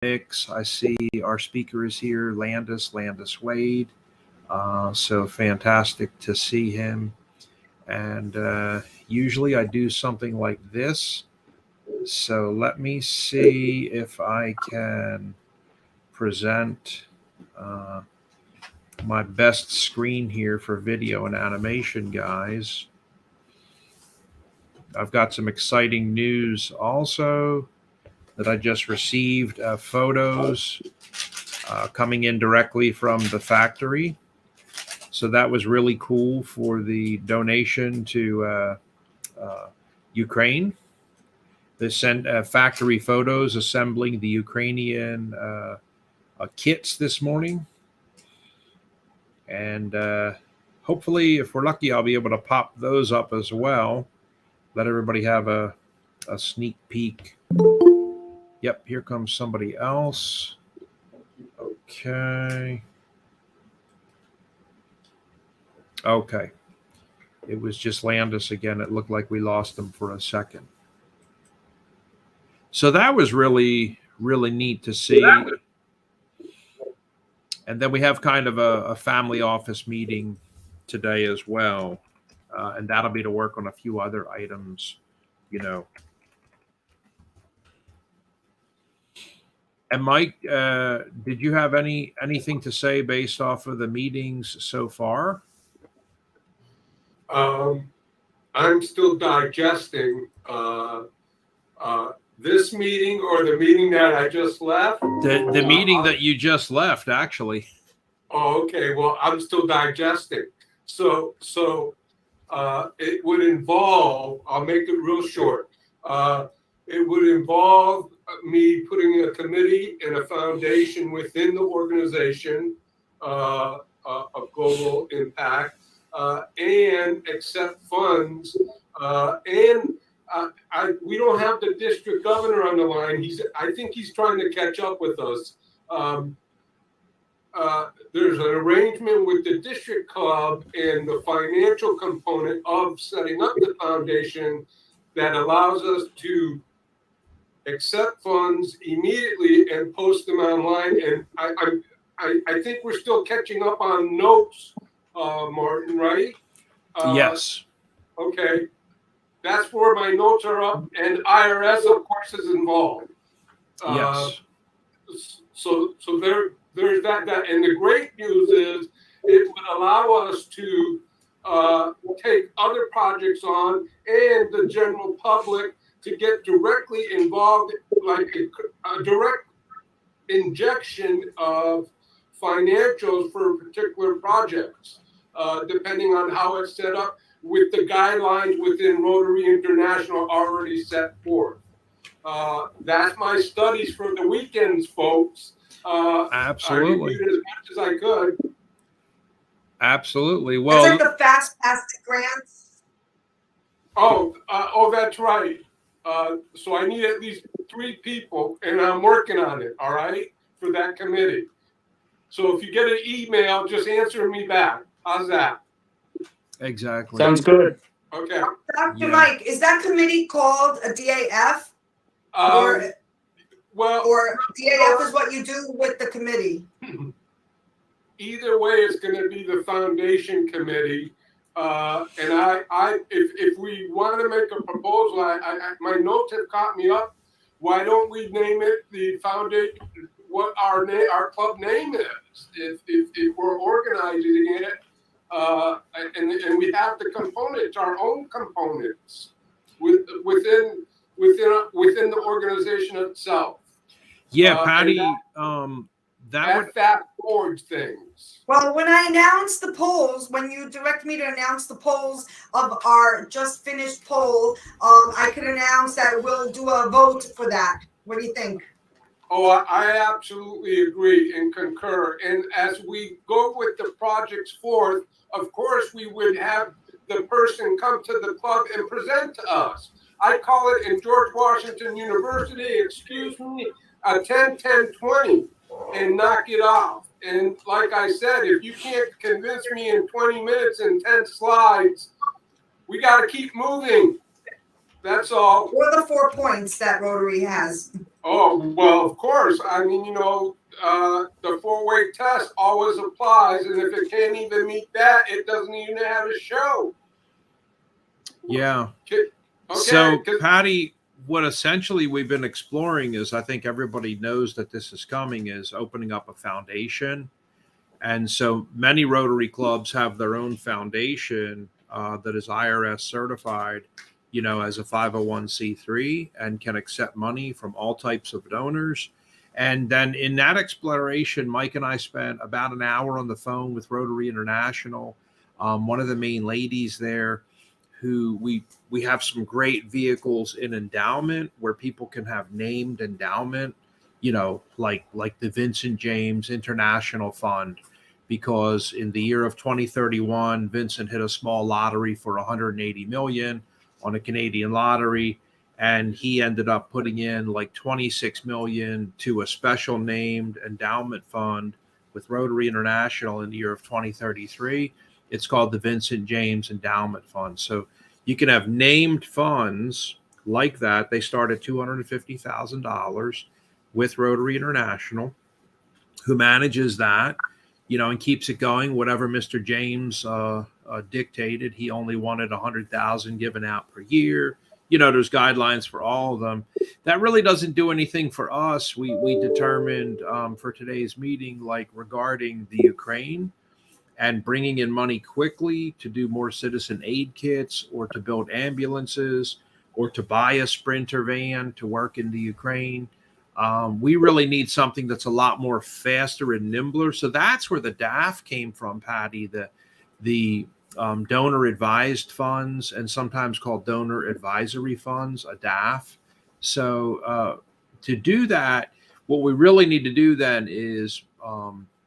mix. I see our speaker is here, Landis Wade. So fantastic to see him. And usually I do something like this. So let me see if I can present my best screen here for video and animation, guys. I've got some exciting news also that I just received, photos coming in directly from the factory. So that was really cool for the donation to Ukraine. They sent factory photos assembling the Ukrainian kits this morning. And hopefully, if we're lucky, I'll be able to pop those up as well. Let everybody have a sneak peek. Yep, here comes somebody else. Okay. Okay. It was just Landis again. It looked like we lost him for a second. So that was really, really neat to see. And then we have kind of a family office meeting today as well. And that'll be to work on a few other items, you know. And Mike, did you have anything to say based off of the meetings so far? I'm still digesting this meeting or the meeting that I just left. The meeting that you just left, actually. Oh, okay. Well, I'm still digesting. So it would involve, I'll make it real short. It would involve me putting a committee and a foundation within the organization of global impact and accept funds. We don't have the district governor on the line. I think he's trying to catch up with us. There's an arrangement with the district club and the financial component of setting up the foundation that allows us to accept funds immediately and post them online. And I think we're still catching up on notes, Martin, right? Yes. Okay. That's where my notes are up, and IRS, of course, is involved. Yes. So there's that. And the great news is it would allow us to take other projects on and the general public to get directly involved, like a direct injection of financials for particular projects, depending on how it's set up, with the guidelines within Rotary International already set forth. That's my studies for the weekends, folks. Absolutely. I reviewed as much as I could. Absolutely. Well, it's like the fast pass to grants. Oh, that's right. So I need at least 3 people, and I'm working on it. All right, for that committee. So if you get an email, just answer me back. How's that? Exactly. Sounds good. Okay. Dr. Mike, is that committee called a DAF? Or DAF is what you do with the committee? Either way, it's going to be the foundation committee. And if we want to make a proposal, my notes have caught me up. Why don't we name it the foundation? What our club name is? If we're organizing it. And we have the components, our own components, within the organization itself. Yeah, Patty. That fast forwards things. Well, when I announce the polls, when you direct me to announce the polls of our just finished poll, I could announce that we'll do a vote for that. What do you think? Oh, I absolutely agree and concur. And as we go with the projects forth, of course, we would have the person come to the club and present to us. I call it in George Washington University, excuse me, a 10-10-20 and knock it off. And like I said, if you can't convince me in 20 minutes and 10 slides, we got to keep moving. That's all. Or the 4 points that Rotary has. Oh, well, of course. I mean, the four-way test always applies, and if it can't even meet that, it doesn't even have a show. Yeah. Okay, So, 'cause- Patty, what essentially we've been exploring is, I think everybody knows that this is coming, is opening up a foundation. And so many Rotary clubs have their own foundation that is IRS certified, as a 501c3 and can accept money from all types of donors. And then in that exploration, Mike and I spent about an hour on the phone with Rotary International, one of the main ladies there, who we have some great vehicles in endowment where people can have named endowment, like the Vincent James International Fund, because in the year of 2031, Vincent hit a small lottery for 180 million on a Canadian lottery, and he ended up putting in like 26 million to a special named endowment fund with Rotary International in the year of 2033. It's called the Vincent James Endowment Fund. So you can have named funds like that. They start at $250,000 with Rotary International, who manages that, and keeps it going. Whatever Mr. James dictated, he only wanted 100,000 given out per year. There's guidelines for all of them. That really doesn't do anything for us. We determined for today's meeting, like regarding the Ukraine and bringing in money quickly to do more citizen aid kits, or to build ambulances, or to buy a Sprinter van to work in the Ukraine. We really need something that's a lot more faster and nimbler. So that's where the DAF came from, Patty, the donor advised funds, and sometimes called donor advisory funds, a DAF. So to do that, what we really need to do then is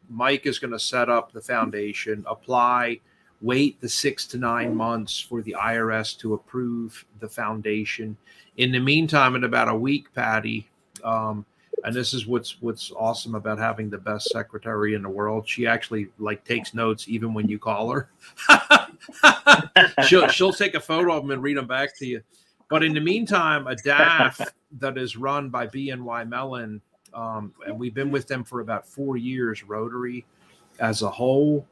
Mike is going to set up the foundation, apply, wait the 6 to 9 months for the IRS to approve the foundation. In the meantime, in about a week, Patty, and this is what's awesome about having the best secretary in the world. She actually takes notes even when you call her. she'll take a photo of them and read them back to you. But in the meantime, a DAF that is run by BNY Mellon, and we've been with them for about 4 years, Rotary as a whole.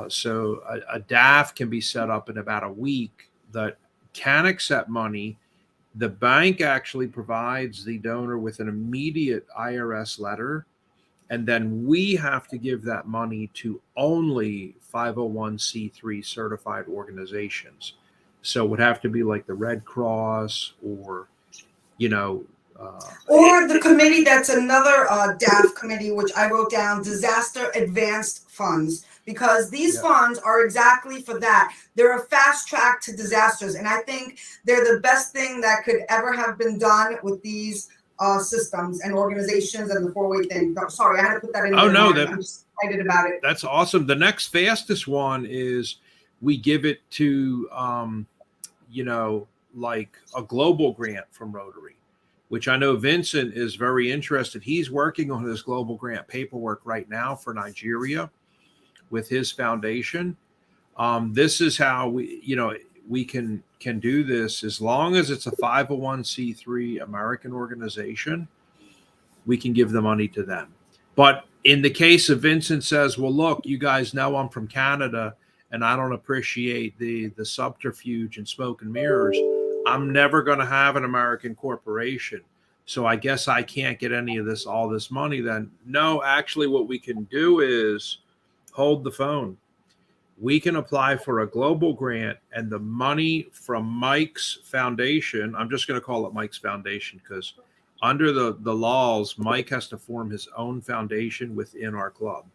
So a DAF can be set up in about a week that can accept money. The bank actually provides the donor with an immediate IRS letter, and then we have to give that money to only 501c3 certified organizations. So it would have to be like the Red Cross, or or the committee that's another DAF committee, which I wrote down, Disaster Advanced Funds, because these funds are exactly for that. They're a fast track to disasters, and I think they're the best thing that could ever have been done with these systems and organizations and the 4-way thing. Sorry, I had to put that in. Oh, no, I'm just excited about it. That's awesome. The next fastest one is we give it to, like a global grant from Rotary, which I know Vincent is very interested. He's working on his global grant paperwork right now for Nigeria with his foundation. This is how we can do this. As long as it's a 501c3 American organization, we can give the money to them. But in the case of Vincent says, well, look, you guys know I'm from Canada and I don't appreciate the subterfuge and smoke and mirrors. I'm never going to have an American corporation, so I guess I can't get all this money then. No, actually what we can do is hold the phone. We can apply for a global grant, and the money from Mike's foundation, I'm just going to call it Mike's foundation because under the laws, Mike has to form his own foundation within our club.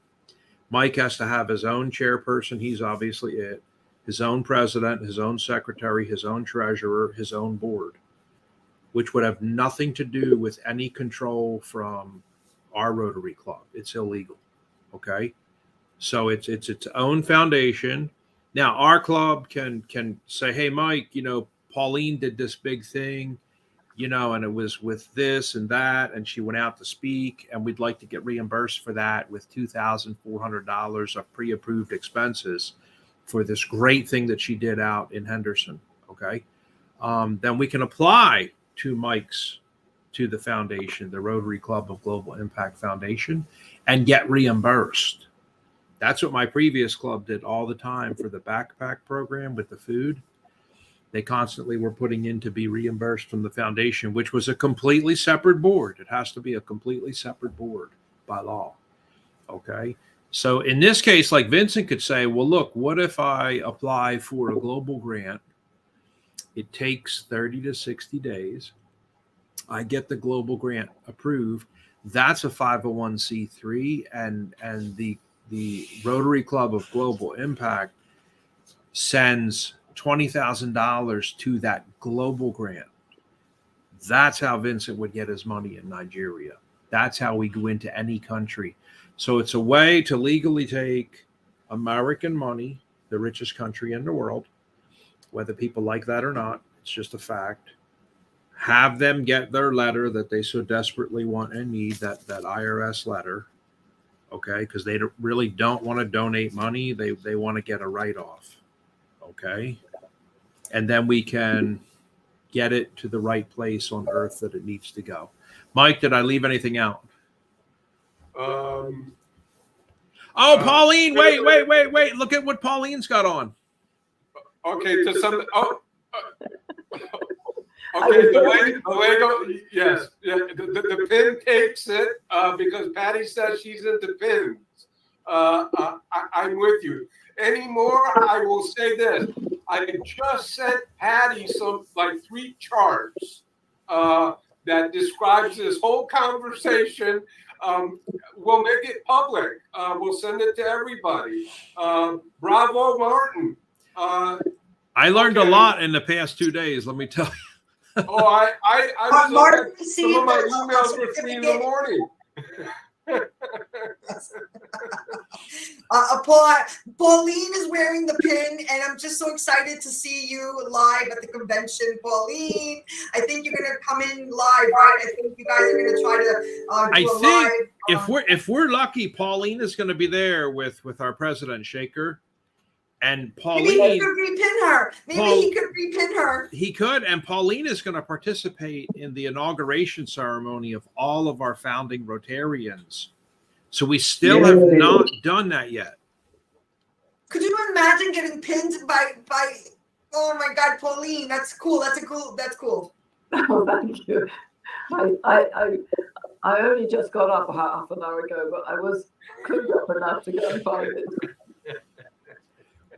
Mike has to have his own chairperson. He's obviously it. His own president, his own secretary, his own treasurer, his own board, which would have nothing to do with any control from our Rotary Club. It's illegal. Okay. So it's its own foundation. Now our club can say, hey, Mike, Pauline did this big thing, and it was with this and that, and she went out to speak, and we'd like to get reimbursed for that with $2,400 of pre-approved expenses for this great thing that she did out in Henderson. Okay. then we can apply 2 mics to the foundation, the Rotary Club of Global Impact Foundation, and get reimbursed. That's what my previous club did all the time for the backpack program with the food. They constantly were putting in to be reimbursed from the foundation, which was a completely separate board. It has to be a completely separate board by law. Okay. So in this case, like Vincent could say, well, look, what if I apply for a global grant? It takes 30 to 60 days. I get the global grant approved. That's a 501c3, and the Rotary Club of Global Impact sends $20,000 to that global grant. That's how Vincent would get his money in Nigeria. That's how we go into any country. So it's a way to legally take American money, the richest country in the world, whether people like that or not, it's just a fact. Have them get their letter that they so desperately want and need, that IRS letter, okay? Because they really don't want to donate money. They want to get a write-off, okay? And then we can get it to the right place on earth that it needs to go. Mike, did I leave anything out? Pauline, wait. Look at what Pauline's got on. Okay, to some. Okay, the way go. Yes, yeah. The pin takes it because Patty says she's into pins. I'm with you. Anymore, I will say this. I just sent Patty some 3 charts that describes this whole conversation. We'll make it public. We'll send it to everybody. Bravo, Martin. I learned a lot in the past 2 days, let me tell you. I was Martin, some of my emails were 3 in the morning. Pauline is wearing the pin, and I'm just so excited to see you live at the convention, Pauline. I think you're gonna come in live, right? I think you guys are gonna try to do a live. If we're lucky, Pauline is going to be there with our president Shaker, and Pauline. Maybe he could repin her. He could repin her. He could, and Pauline is going to participate in the inauguration ceremony of all of our founding Rotarians. So we still have not done that yet. Could you imagine getting pinned by? Oh my God, Pauline, that's cool. That's cool. Oh, thank you. I only just got up half an hour ago, but I was cooked up enough to go and find it.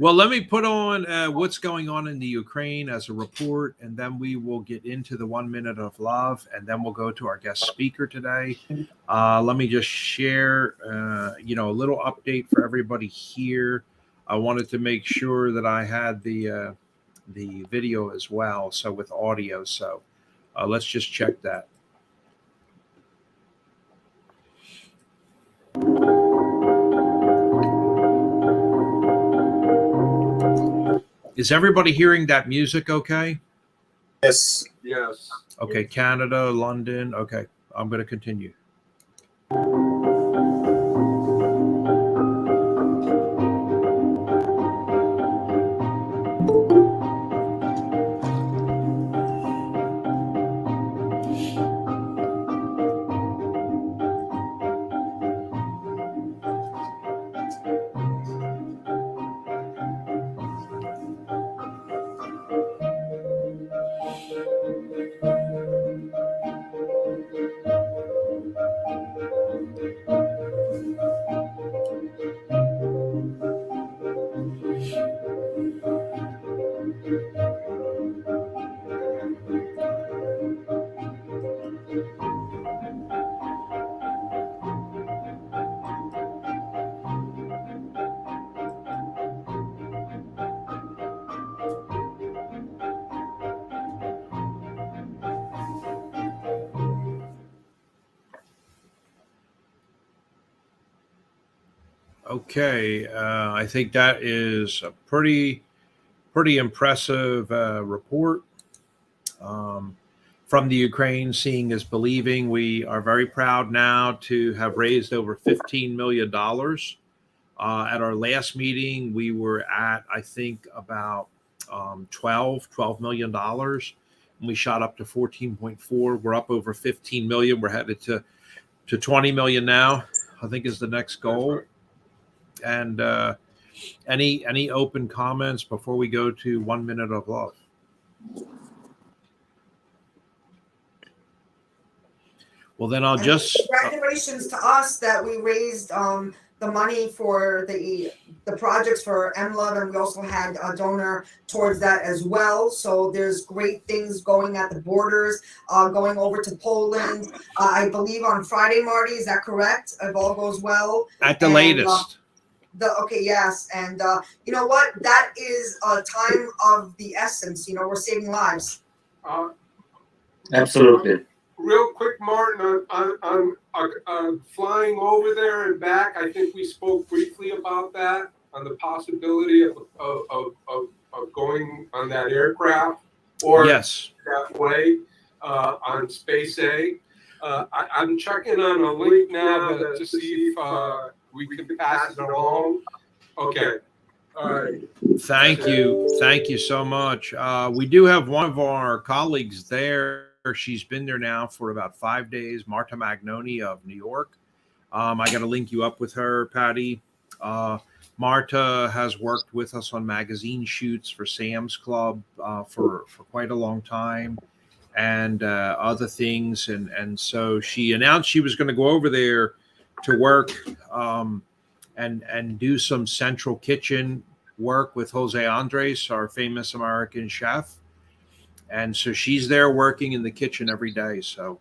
Well, let me put on what's going on in the Ukraine as a report, and then we will get into the 1 minute of love, and then we'll go to our guest speaker today. Let me just share, a little update for everybody here. I wanted to make sure that I had the video as well, so with audio. So let's just check that. Is everybody hearing that music okay? Yes. Yes. Okay, Canada, London. Okay, I'm going to continue. Okay, I think that is a pretty impressive report from the Ukraine. Seeing is believing. We are very proud now to have raised over $15 million. At our last meeting, we were at, I think, about $12 million. And we shot up to 14.4. We're up over 15 million. We're headed to 20 million now, I think is the next goal. And any open comments before we go to 1 minute of love? Well, then I'll And just congratulations to us that we raised the money for the projects for MLove, and we also had a donor towards that as well. So there's great things going at the borders, going over to Poland. I believe on Friday, Marty, is that correct? If all goes well. at the And, latest. Yes, and you know what? That is a time of the essence. You know, we're saving lives. Absolutely. Real quick, Martin, on flying over there and back, I think we spoke briefly about that, on the possibility of going on that aircraft or Yes. that way on Space A. I'm checking on a link now to see if we can pass it along. Okay. All right. Thank you so much. We do have one of our colleagues there. She's been there now for about 5 days, Marta Magnoni of New York. I got to link you up with her, Patty. Marta has worked with us on magazine shoots for Sam's Club for quite a long time, and other things. And so she announced she was going to go over there to work and do some central kitchen work with Jose Andres, our famous American chef. And so she's there working in the kitchen every day. So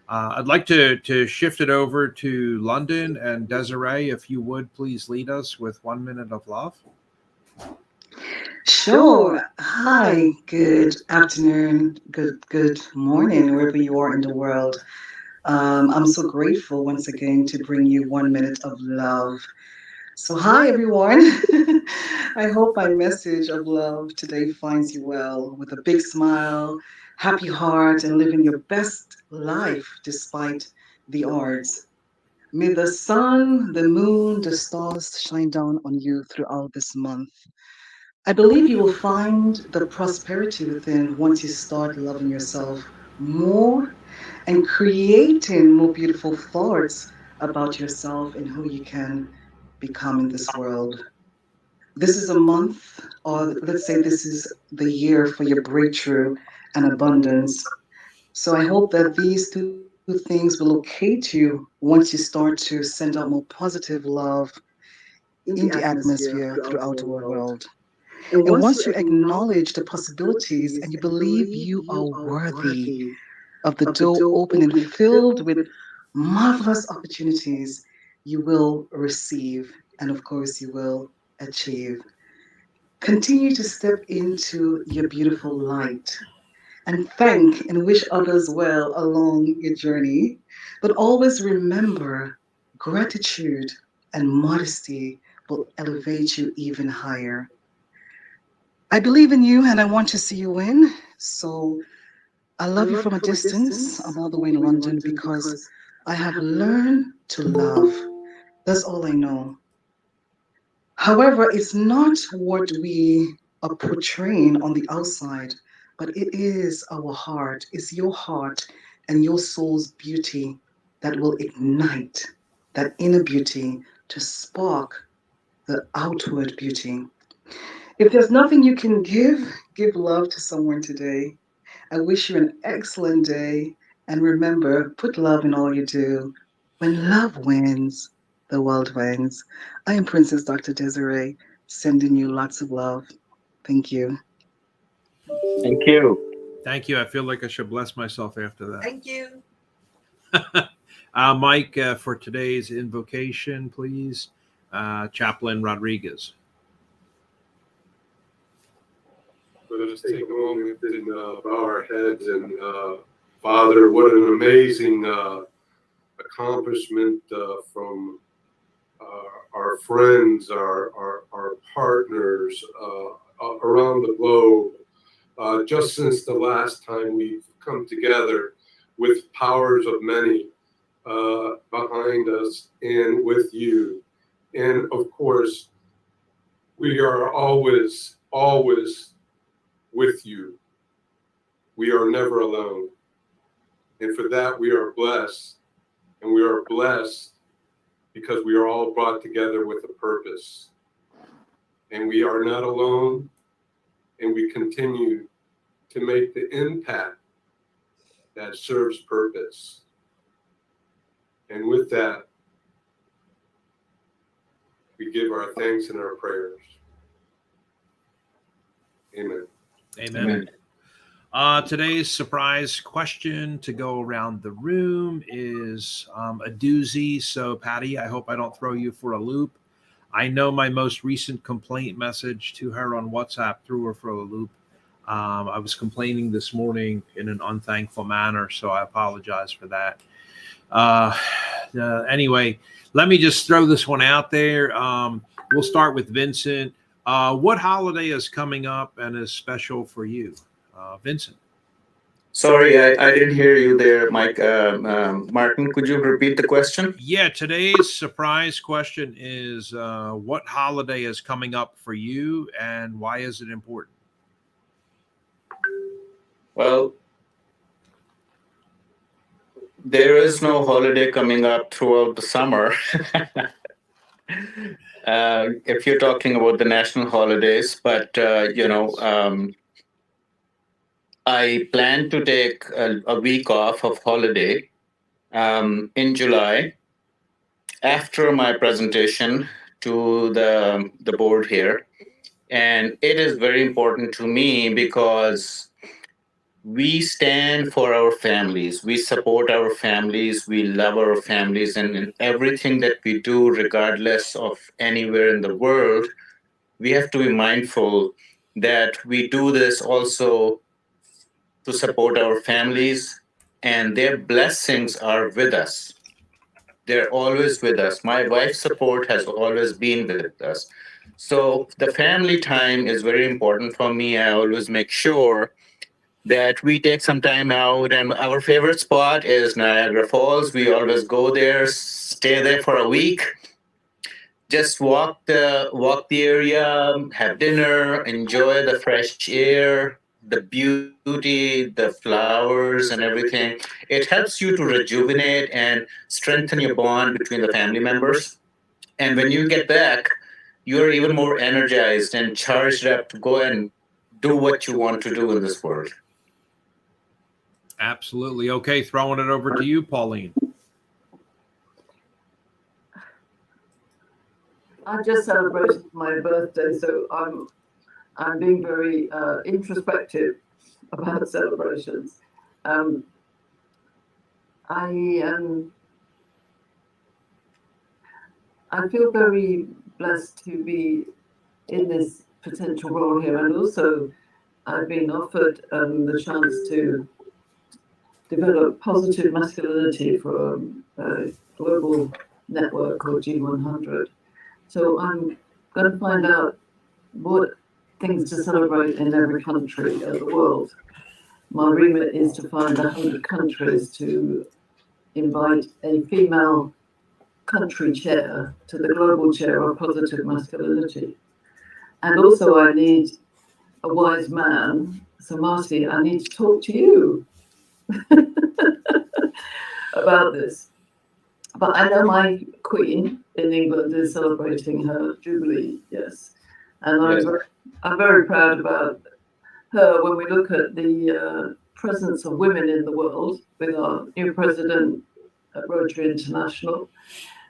I'd like to shift it over to London, and Desiree, if you would please lead us with 1 minute of love. Sure. Hi, good afternoon, good morning, wherever you are in the world. I'm so grateful once again to bring you 1 minute of love. So, hi everyone. I hope my message of love today finds you well, with a big smile, happy heart, and living your best life despite the odds. May the sun, the moon, the stars shine down on you throughout this month. I believe you will find the prosperity within once you start loving yourself more and creating more beautiful thoughts about yourself and who you can become in this world. This is a month, or let's say this is the year for your breakthrough and abundance. So I hope that these two things will locate you once you start to send out more positive love in the atmosphere throughout the world. And once you acknowledge the possibilities and you believe you are worthy of the door open and filled with marvelous opportunities, you will receive, and of course, you will achieve. Continue to step into your beautiful light and thank and wish others well along your journey. But always remember, gratitude and modesty will elevate you even higher. I believe in you and I want to see you win. So I love you from a distance. I'm all the way in London because I have learned to love. That's all I know. However, it's not what we are portraying on the outside, but it is our heart. It's your heart and your soul's beauty that will ignite that inner beauty to spark the outward beauty. If there's nothing you can give love to someone today. I wish you an excellent day. And remember, put love in all you do. When love wins, the world wins. I am Princess Dr. Desiree, sending you lots of love. Thank you. Thank you. Thank you. I feel like I should bless myself after that. Thank you. Mike, for today's invocation, please. Chaplain Rodriguez. Let us take a moment and bow our heads. And Father, what an amazing accomplishment from our friends, our partners around the globe. Just since the last time we've come together with powers of many behind us and with you. And of course, we are always always with you. We are never alone. And for that, we are blessed. And we are blessed because we are all brought together with a purpose. And we are not alone. And we continue to make the impact that serves purpose. And with that, we give our thanks and our prayers. Amen. Amen. Today's surprise question to go around the room is a doozy. So, Patty, I hope I don't throw you for a loop. I know my most recent complaint message to her on WhatsApp threw her for a loop. I was complaining this morning in an unthankful manner, so I apologize for that. Anyway, let me just throw this one out there. We'll start with Vincent. What holiday is coming up and is special for you? Vincent. Sorry, I didn't hear you there, Mike. Martin, could you repeat the question? Yeah, today's surprise question is what holiday is coming up for you and why is it important? Well, there is no holiday coming up throughout the summer. If you're talking about the national holidays, but I plan to take a week off of holiday in July after my presentation to the board here. And it is very important to me because we stand for our families. We support our families. We love our families. And in everything that we do, regardless of anywhere in the world, we have to be mindful that we do this also to support our families, and their blessings are with us. They're always with us. My wife's support has always been with us. So the family time is very important for me. I always make sure that we take some time out, and our favorite spot is Niagara Falls. We always go there, stay there for a week, just walk the area, have dinner, enjoy the fresh air, the beauty, the flowers and everything. It helps you to rejuvenate and strengthen your bond between the family members. And when you get back, you're even more energized and charged up to go and do what you want to do in this world. Absolutely. Okay, throwing it over to you, Pauline. I just celebrated my birthday, so I'm being very introspective about celebrations. I feel very blessed to be in this potential role here, and also I've been offered the chance to develop positive masculinity for a global network called G100. So I'm going to find out what things to celebrate in every country of the world. My remit is to find 100 countries to invite a female country chair to the global chair of positive masculinity. And also I need a wise man. So Marty, I need to talk to you about this. But I know my queen in England is celebrating her Jubilee, yes. And I'm very proud about her when we look at the presence of women in the world with our new president at Rotary International,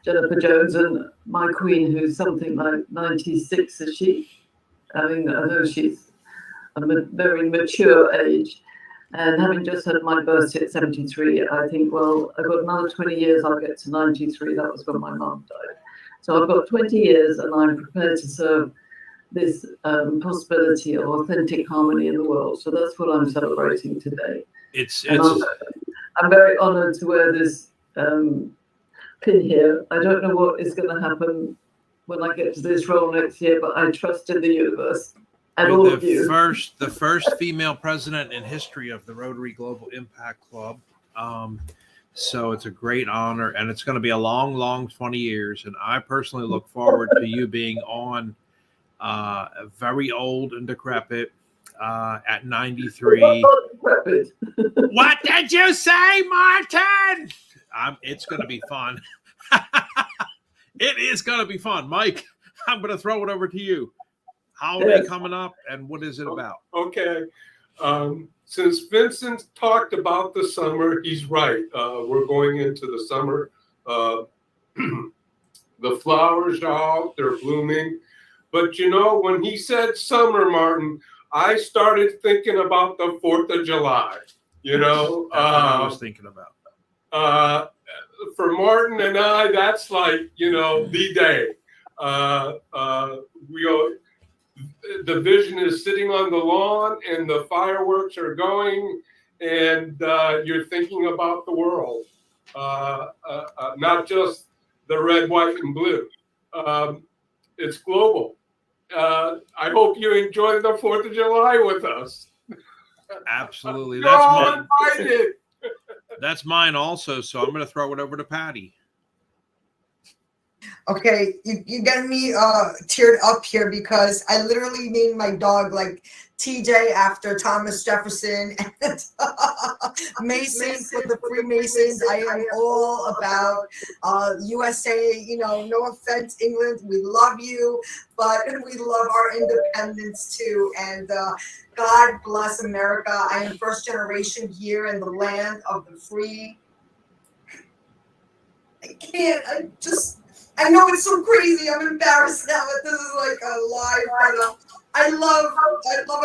Jennifer Jones, and my queen, who's something like 96, is she? I mean, I know she's a very mature age. And having just had my birthday at 73, I think, well, I've got another 20 years, I'll get to 93. That was when my mum died. So I've got 20 years and I'm prepared to serve this possibility of authentic harmony in the world. So that's what I'm celebrating today. I'm very honored to wear this pin here. I don't know what is going to happen when I get to this role next year, but I trust in the universe. And all of you. The first female president in history of the Rotary Global Impact Club. So it's a great honor, and it's going to be a long, long 20 years. And I personally look forward to you being on very old and decrepit, at 93. What did you say, Martin? It's going to be fun. It is going to be fun. Mike, I'm going to throw it over to you. Holiday coming up, and what is it about? Okay. Since Vincent talked about the summer, he's right. We're going into the summer. The flowers are out, they're blooming. But you know, when he said summer, Martin, I started thinking about the 4th of July. You know, That's what I was thinking about. For Martin and I, that's like, you know, the day. The vision is sitting on the lawn and the fireworks are going, and you're thinking about the world, not just the red, white, and blue. It's global. I hope you enjoy the 4th of July with us. Absolutely. You're all invited. That's mine also, so I'm going to throw it over to Patty. Okay, you got me teared up here because I literally named my dog like TJ after Thomas Jefferson and Mason for the Freemasons. I am all about USA. You know, no offense, England, we love you, but we love our independence too. And God bless America. I am first generation here in the land of the free. I can't. I know it's so crazy. I'm embarrassed now that this is like a live, but I love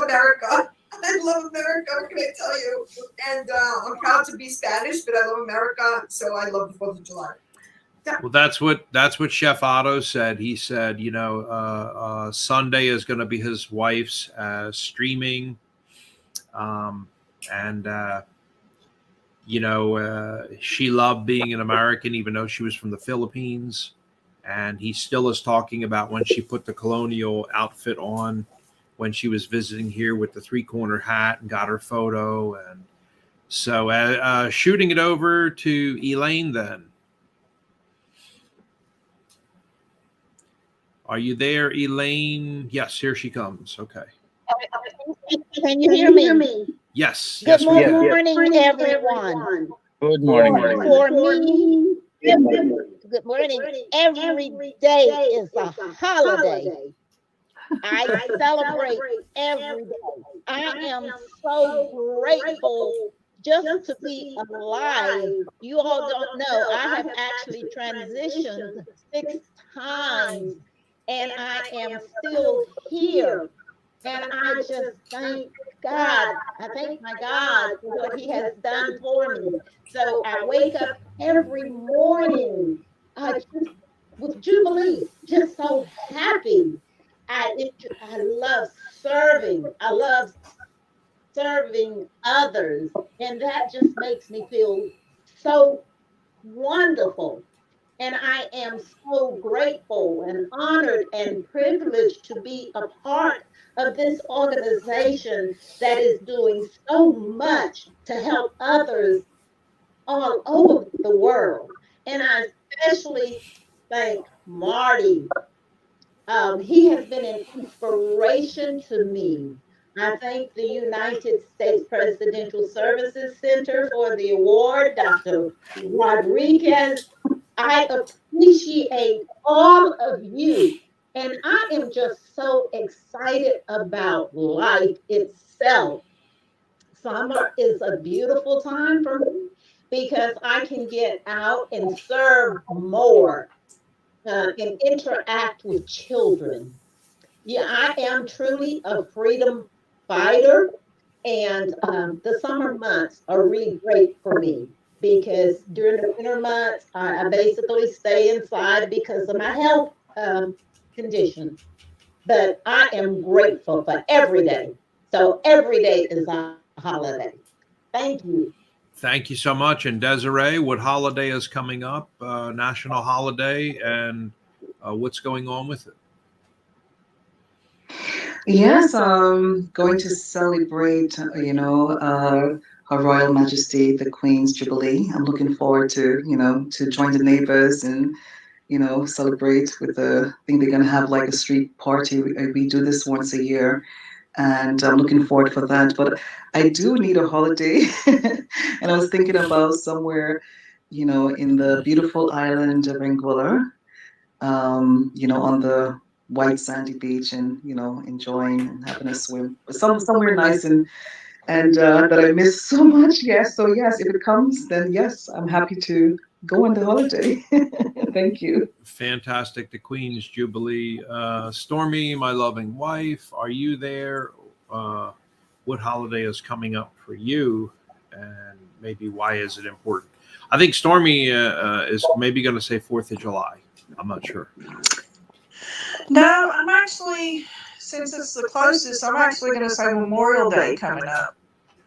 America. I love America. What can I tell you? And I'm proud to be Spanish, but I love America, so I love the 4th of July. Yeah. Well, that's what Chef Otto said. He said, you know, Sunday is going to be his wife's streaming, and you know, she loved being an American, even though she was from the Philippines. And he still is talking about when she put the colonial outfit on, when she was visiting here with the 3-corner hat and got her photo. And so shooting it over to Elaine then. Are you there, Elaine? Yes, here she comes. Okay. Can you hear me? Yes. Good Yes, we can. morning, everyone. Good morning. For me, good morning. Every day is a holiday. I celebrate every day. I am so grateful just to be alive. You all don't know, I have actually transitioned 6 times, and I am still here. And I just thank God. I thank my God for what He has done for me. So I wake up every morning just with Jubilee, just so happy. I love serving. I love serving others, and that just makes me feel so wonderful. And I am so grateful and honored and privileged to be a part of this organization that is doing so much to help others all over the world. And I especially thank Marty. He has been an inspiration to me. I thank the United States Presidential Services Center for the award, Dr. Rodriguez. I appreciate all of you. And I am just so excited about life itself. Summer is a beautiful time for me because I can get out and serve more and interact with children. Yeah, I am truly a freedom fighter, and the summer months are really great for me because during the winter months, I basically stay inside because of my health condition. But I am grateful for every day. So every day is a holiday. Thank you. Thank you so much. And Desiree, what holiday is coming up? National holiday, and what's going on with it? Yes, going to celebrate, Her Royal Majesty, the Queen's Jubilee. I'm looking forward to, to join the neighbors and, celebrate with I think they're going to have like a street party. We do this once a year, and I'm looking forward for that. But I do need a holiday, and I was thinking about somewhere, in the beautiful island of Anguilla, on the white sandy beach, and enjoying and having a swim, somewhere nice and that I miss so much. Yes, so yes, if it comes, then yes, I'm happy to go on the holiday. Thank you. Fantastic. The Queen's Jubilee. Stormy, my loving wife, are you there? What holiday is coming up for you? And maybe why is it important? I think Stormy is maybe going to say 4th of July. I'm not sure. No, I'm actually, since it's the closest, I'm actually going to say Memorial Day coming up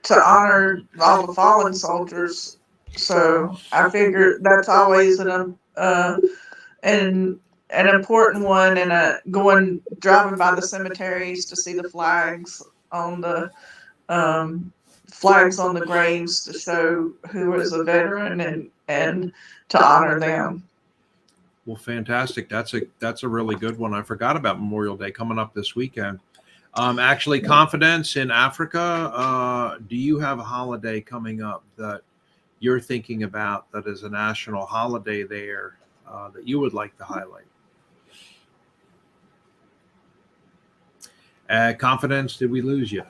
to honor all the fallen soldiers. So I figure that's always an important one, and driving by the cemeteries to see the flags on the graves to show who was a veteran and to honor them. Well, fantastic. That's a really good one. I forgot about Memorial Day coming up this weekend. Actually, Confidence in Africa. Do you have a holiday coming up that you're thinking about that is a national holiday there that you would like to highlight? Confidence, did we lose you?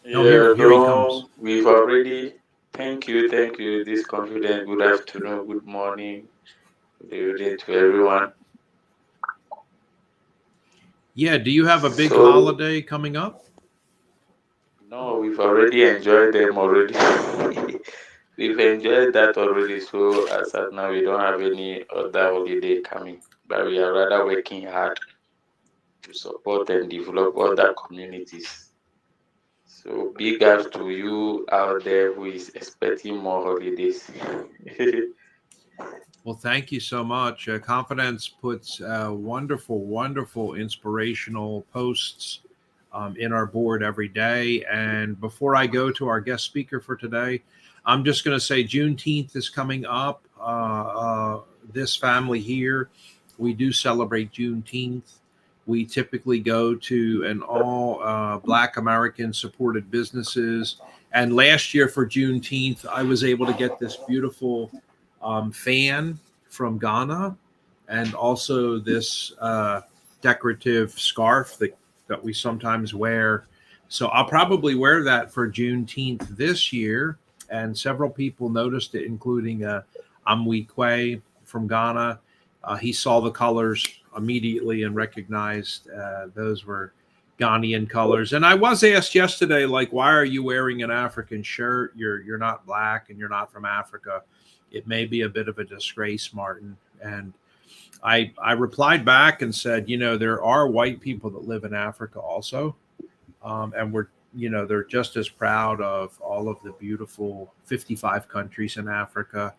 No, here he comes. We've already. Thank you. This Confidence. Good afternoon. Good morning. Good evening to everyone. Yeah, do you have a big holiday coming up? No, we've already enjoyed them already. We've enjoyed that already. So as of now, we don't have any other holiday coming, but we are rather working hard to support and develop other communities. So big ups to you out there who is expecting more holidays. Well, thank you so much. Confidence puts wonderful, inspirational posts in our board every day. And before I go to our guest speaker for today, I'm just going to say Juneteenth is coming up. This family here, we do celebrate Juneteenth. We typically go to an all Black American supported businesses. And last year for Juneteenth, I was able to get this beautiful fan from Ghana, and also this decorative scarf that we sometimes wear. So I'll probably wear that for Juneteenth this year. And several people noticed it, including Amwikwe from Ghana. He saw the colors immediately and recognized those were Ghanaian colors. And I was asked yesterday, like, why are you wearing an African shirt? You're not Black and you're not from Africa. It may be a bit of a disgrace, Martin. And I replied back and said, there are white people that live in Africa also. And they're just as proud of all of the beautiful 55 countries in Africa.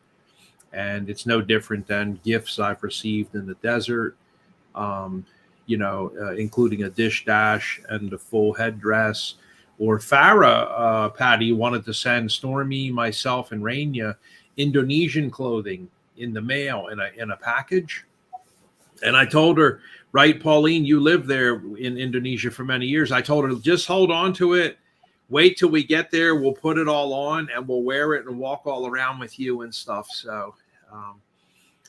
And it's no different than gifts I've received in the desert, including a dish dash and a full headdress. Or Farah, Patty, wanted to send Stormy, myself, and Raney Indonesian clothing in the mail in a package. And I told her, right, Pauline, you lived there in Indonesia for many years. I told her, just hold on to it. Wait till we get there. We'll put it all on and we'll wear it and walk all around with you and stuff. So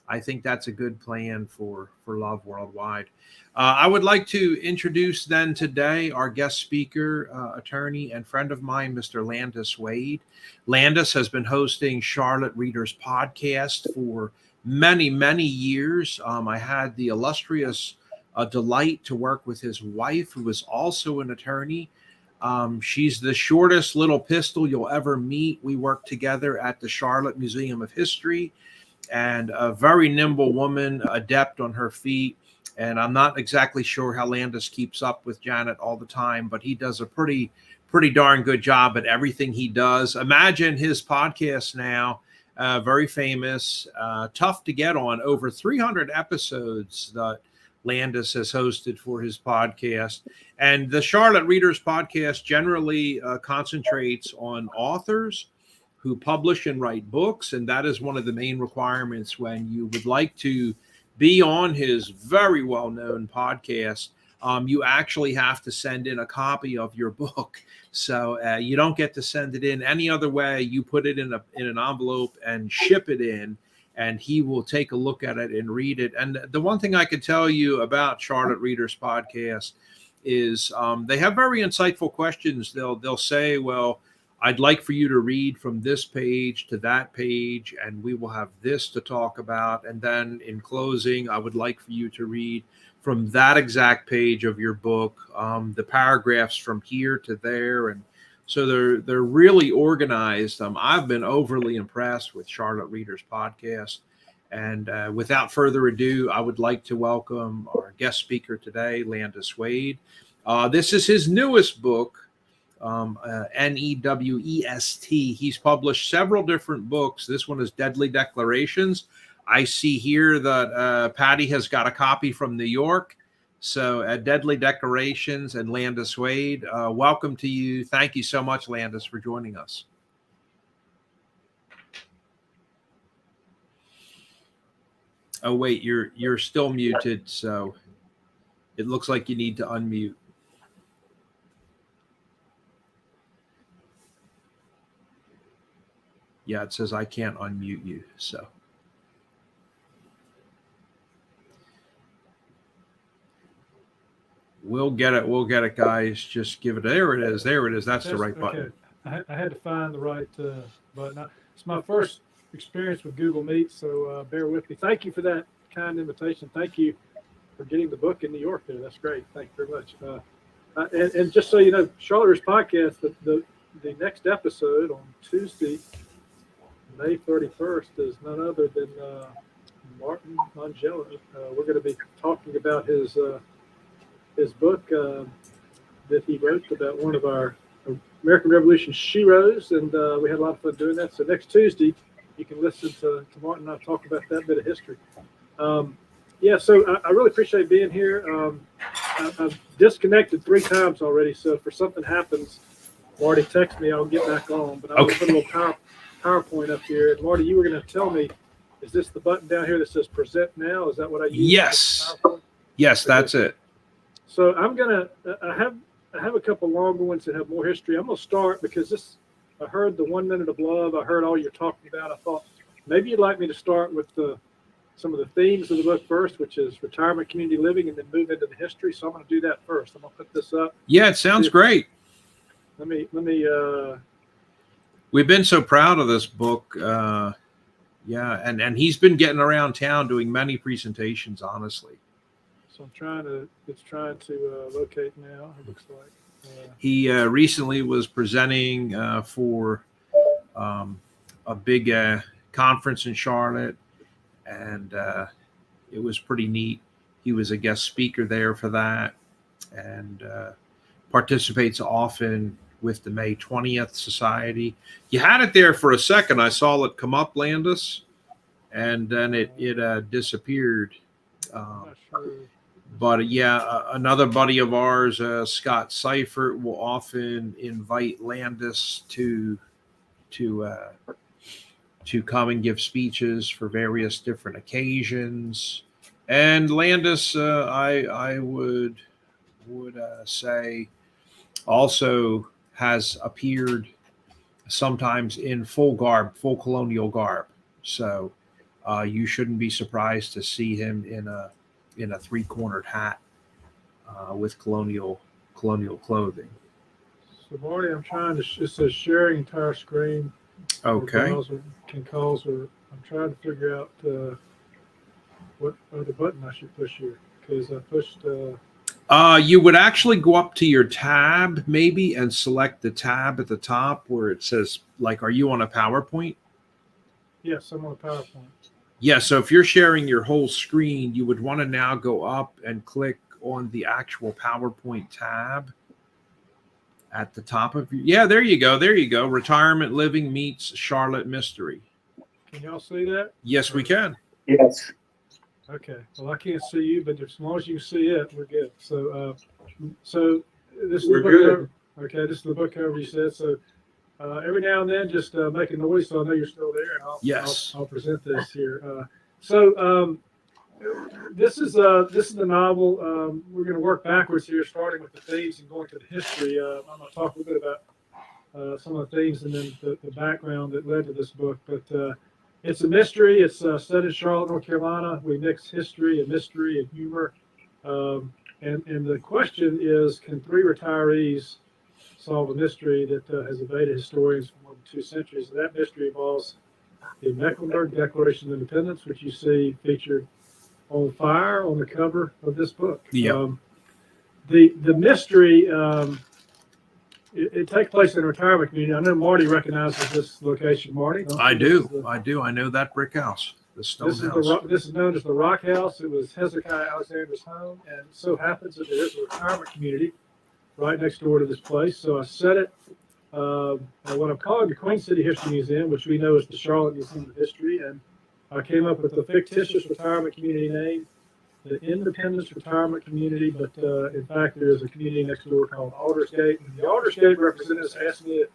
I think that's a good plan for Love Worldwide. I would like to introduce then today our guest speaker, attorney and friend of mine, Mr. Landis Wade. Landis has been hosting Charlotte Readers Podcast for many, many years. I had the illustrious delight to work with his wife, who is also an attorney. She's the shortest little pistol you'll ever meet. We worked together at the Charlotte Museum of History, and a very nimble woman, adept on her feet. And I'm not exactly sure how Landis keeps up with Janet all the time, but he does a pretty darn good job at everything he does. Imagine his podcast now, very famous, tough to get on, over 300 episodes that Landis has hosted for his podcast. And the Charlotte Readers Podcast generally concentrates on authors who publish and write books. And that is one of the main requirements when you would like to be on his very well-known podcast, you actually have to send in a copy of your book. So you don't get to send it in any other way. You put it in an envelope and ship it in, and he will take a look at it and read it. And the one thing I can tell you about Charlotte Readers Podcast is they have very insightful questions. They'll say, well, I'd like for you to read from this page to that page, and we will have this to talk about. And then in closing, I would like for you to read from that exact page of your book, the paragraphs from here to there. And so they're really organized. I've been overly impressed with Charlotte Readers Podcast. And without further ado, I would like to welcome our guest speaker today, Landis Wade. This is his newest book, Newest. He's published several different books. This one is Deadly Declarations. I see here that Patty has got a copy from New York. So Deadly Declarations and Landis Wade, welcome to you. Thank you so much, Landis, for joining us. Oh, wait, you're still muted, so it looks like you need to unmute. Yeah, it says I can't unmute you, so. We'll get it, guys. Just give it. There it is. That's the right button. I had to find the right button. It's my first experience with Google Meet, so bear with me. Thank you for that kind invitation. Thank you for getting the book in New York there. That's great. Thank you very much. And just so you know, Charlotte's podcast, the next episode on Tuesday, May 31st, is none other than Martin Mangello. We're going to be talking about his book that he wrote about one of our American Revolution sheroes, and we had a lot of fun doing that. So next Tuesday, you can listen to Martin and I talk about that bit of history. So I really appreciate being here. I've disconnected 3 times already, so if something happens, Marty, text me, I'll get back on. But I'm going to put a little PowerPoint up here. And Marty, you were going to tell me, is this the button down here that says present now? Is that what I use? Yes. Yes, that's it. So I'm gonna. I have a couple longer ones that have more history. I'm gonna start because I heard the 1 minute of love. I heard all you're talking about. I thought maybe you'd like me to start with some of the themes of the book first, which is retirement, community living, and then move into the history. So I'm gonna do that first. I'm gonna put this up. Yeah, it sounds great. Let me. We've been so proud of this book. And he's been getting around town doing many presentations. Honestly. So it's trying to locate now, it looks like. He recently was presenting for a big conference in Charlotte, and it was pretty neat. He was a guest speaker there for that, and participates often with the May 20th Society. You had it there for a second. I saw it come up, Landis, and then it disappeared. I'm not sure. But yeah, another buddy of ours, Scott Seifert, will often invite Landis to come and give speeches for various different occasions. And Landis, I would say, also has appeared sometimes in full colonial garb. So you shouldn't be surprised to see him in a 3-cornered hat with colonial clothing. So Marty, I'm trying to. It says sharing entire screen. Okay. I'm trying to figure out what other button I should push here, because I pushed. You would actually go up to your tab maybe and select the tab at the top where it says, like, are you on a PowerPoint? Yes, I'm on a PowerPoint. Yeah, so if you're sharing your whole screen, you would want to now go up and click on the actual PowerPoint tab at the top of your. Yeah, there you go. Retirement Living meets Charlotte Mystery. Can y'all see that? Yes, we can. Yes. Okay. Well, I can't see you, but as long as you can see it, we're good. So, this is the book cover. Okay, this is the book cover you said. So, every now and then, just make a noise so I know you're still there, and I'll present this here. this is the novel. We're going to work backwards here, starting with the themes and going to the history. I'm going to talk a little bit about some of the themes and then the background that led to this book. But it's a mystery. It's set in Charlotte, North Carolina. We mix history and mystery and humor. And the question is, can 3 retirees solve a mystery that has evaded historians for more than 2 centuries? And that mystery involves the Mecklenburg Declaration of Independence, which you see featured on fire on the cover of this book. Yeah. The mystery, it takes place in a retirement community. I know Marty recognizes this location. Marty? I do. I know that brick house, the stone house. This is known as the Rock House. It was Hezekiah Alexander's home, and it so happens that there is a retirement community right next door to this place. So I set it what I'm calling the Queen City History Museum, which we know is the Charlotte Museum of History, and I came up with a fictitious retirement community name, the Independence Retirement Community, but in fact there is a community next door called Aldersgate. And the Aldersgate representatives asked me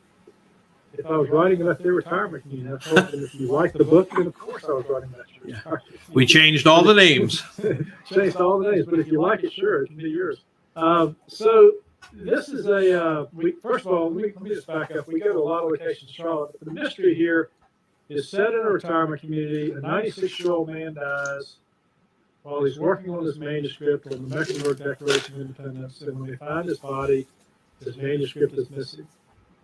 if I was writing about their retirement community. I told them if you like the book, then of course I was writing about your retirement community. We changed all the names. Changed all the names, but if you like it, sure, it can be yours. So this is first of all, let me just back up. We go to a lot of locations in Charlotte, but the mystery here is set in a retirement community. A 96-year-old man dies while he's working on his manuscript on the Mecklenburg Declaration of Independence, and when they find his body, his manuscript is missing.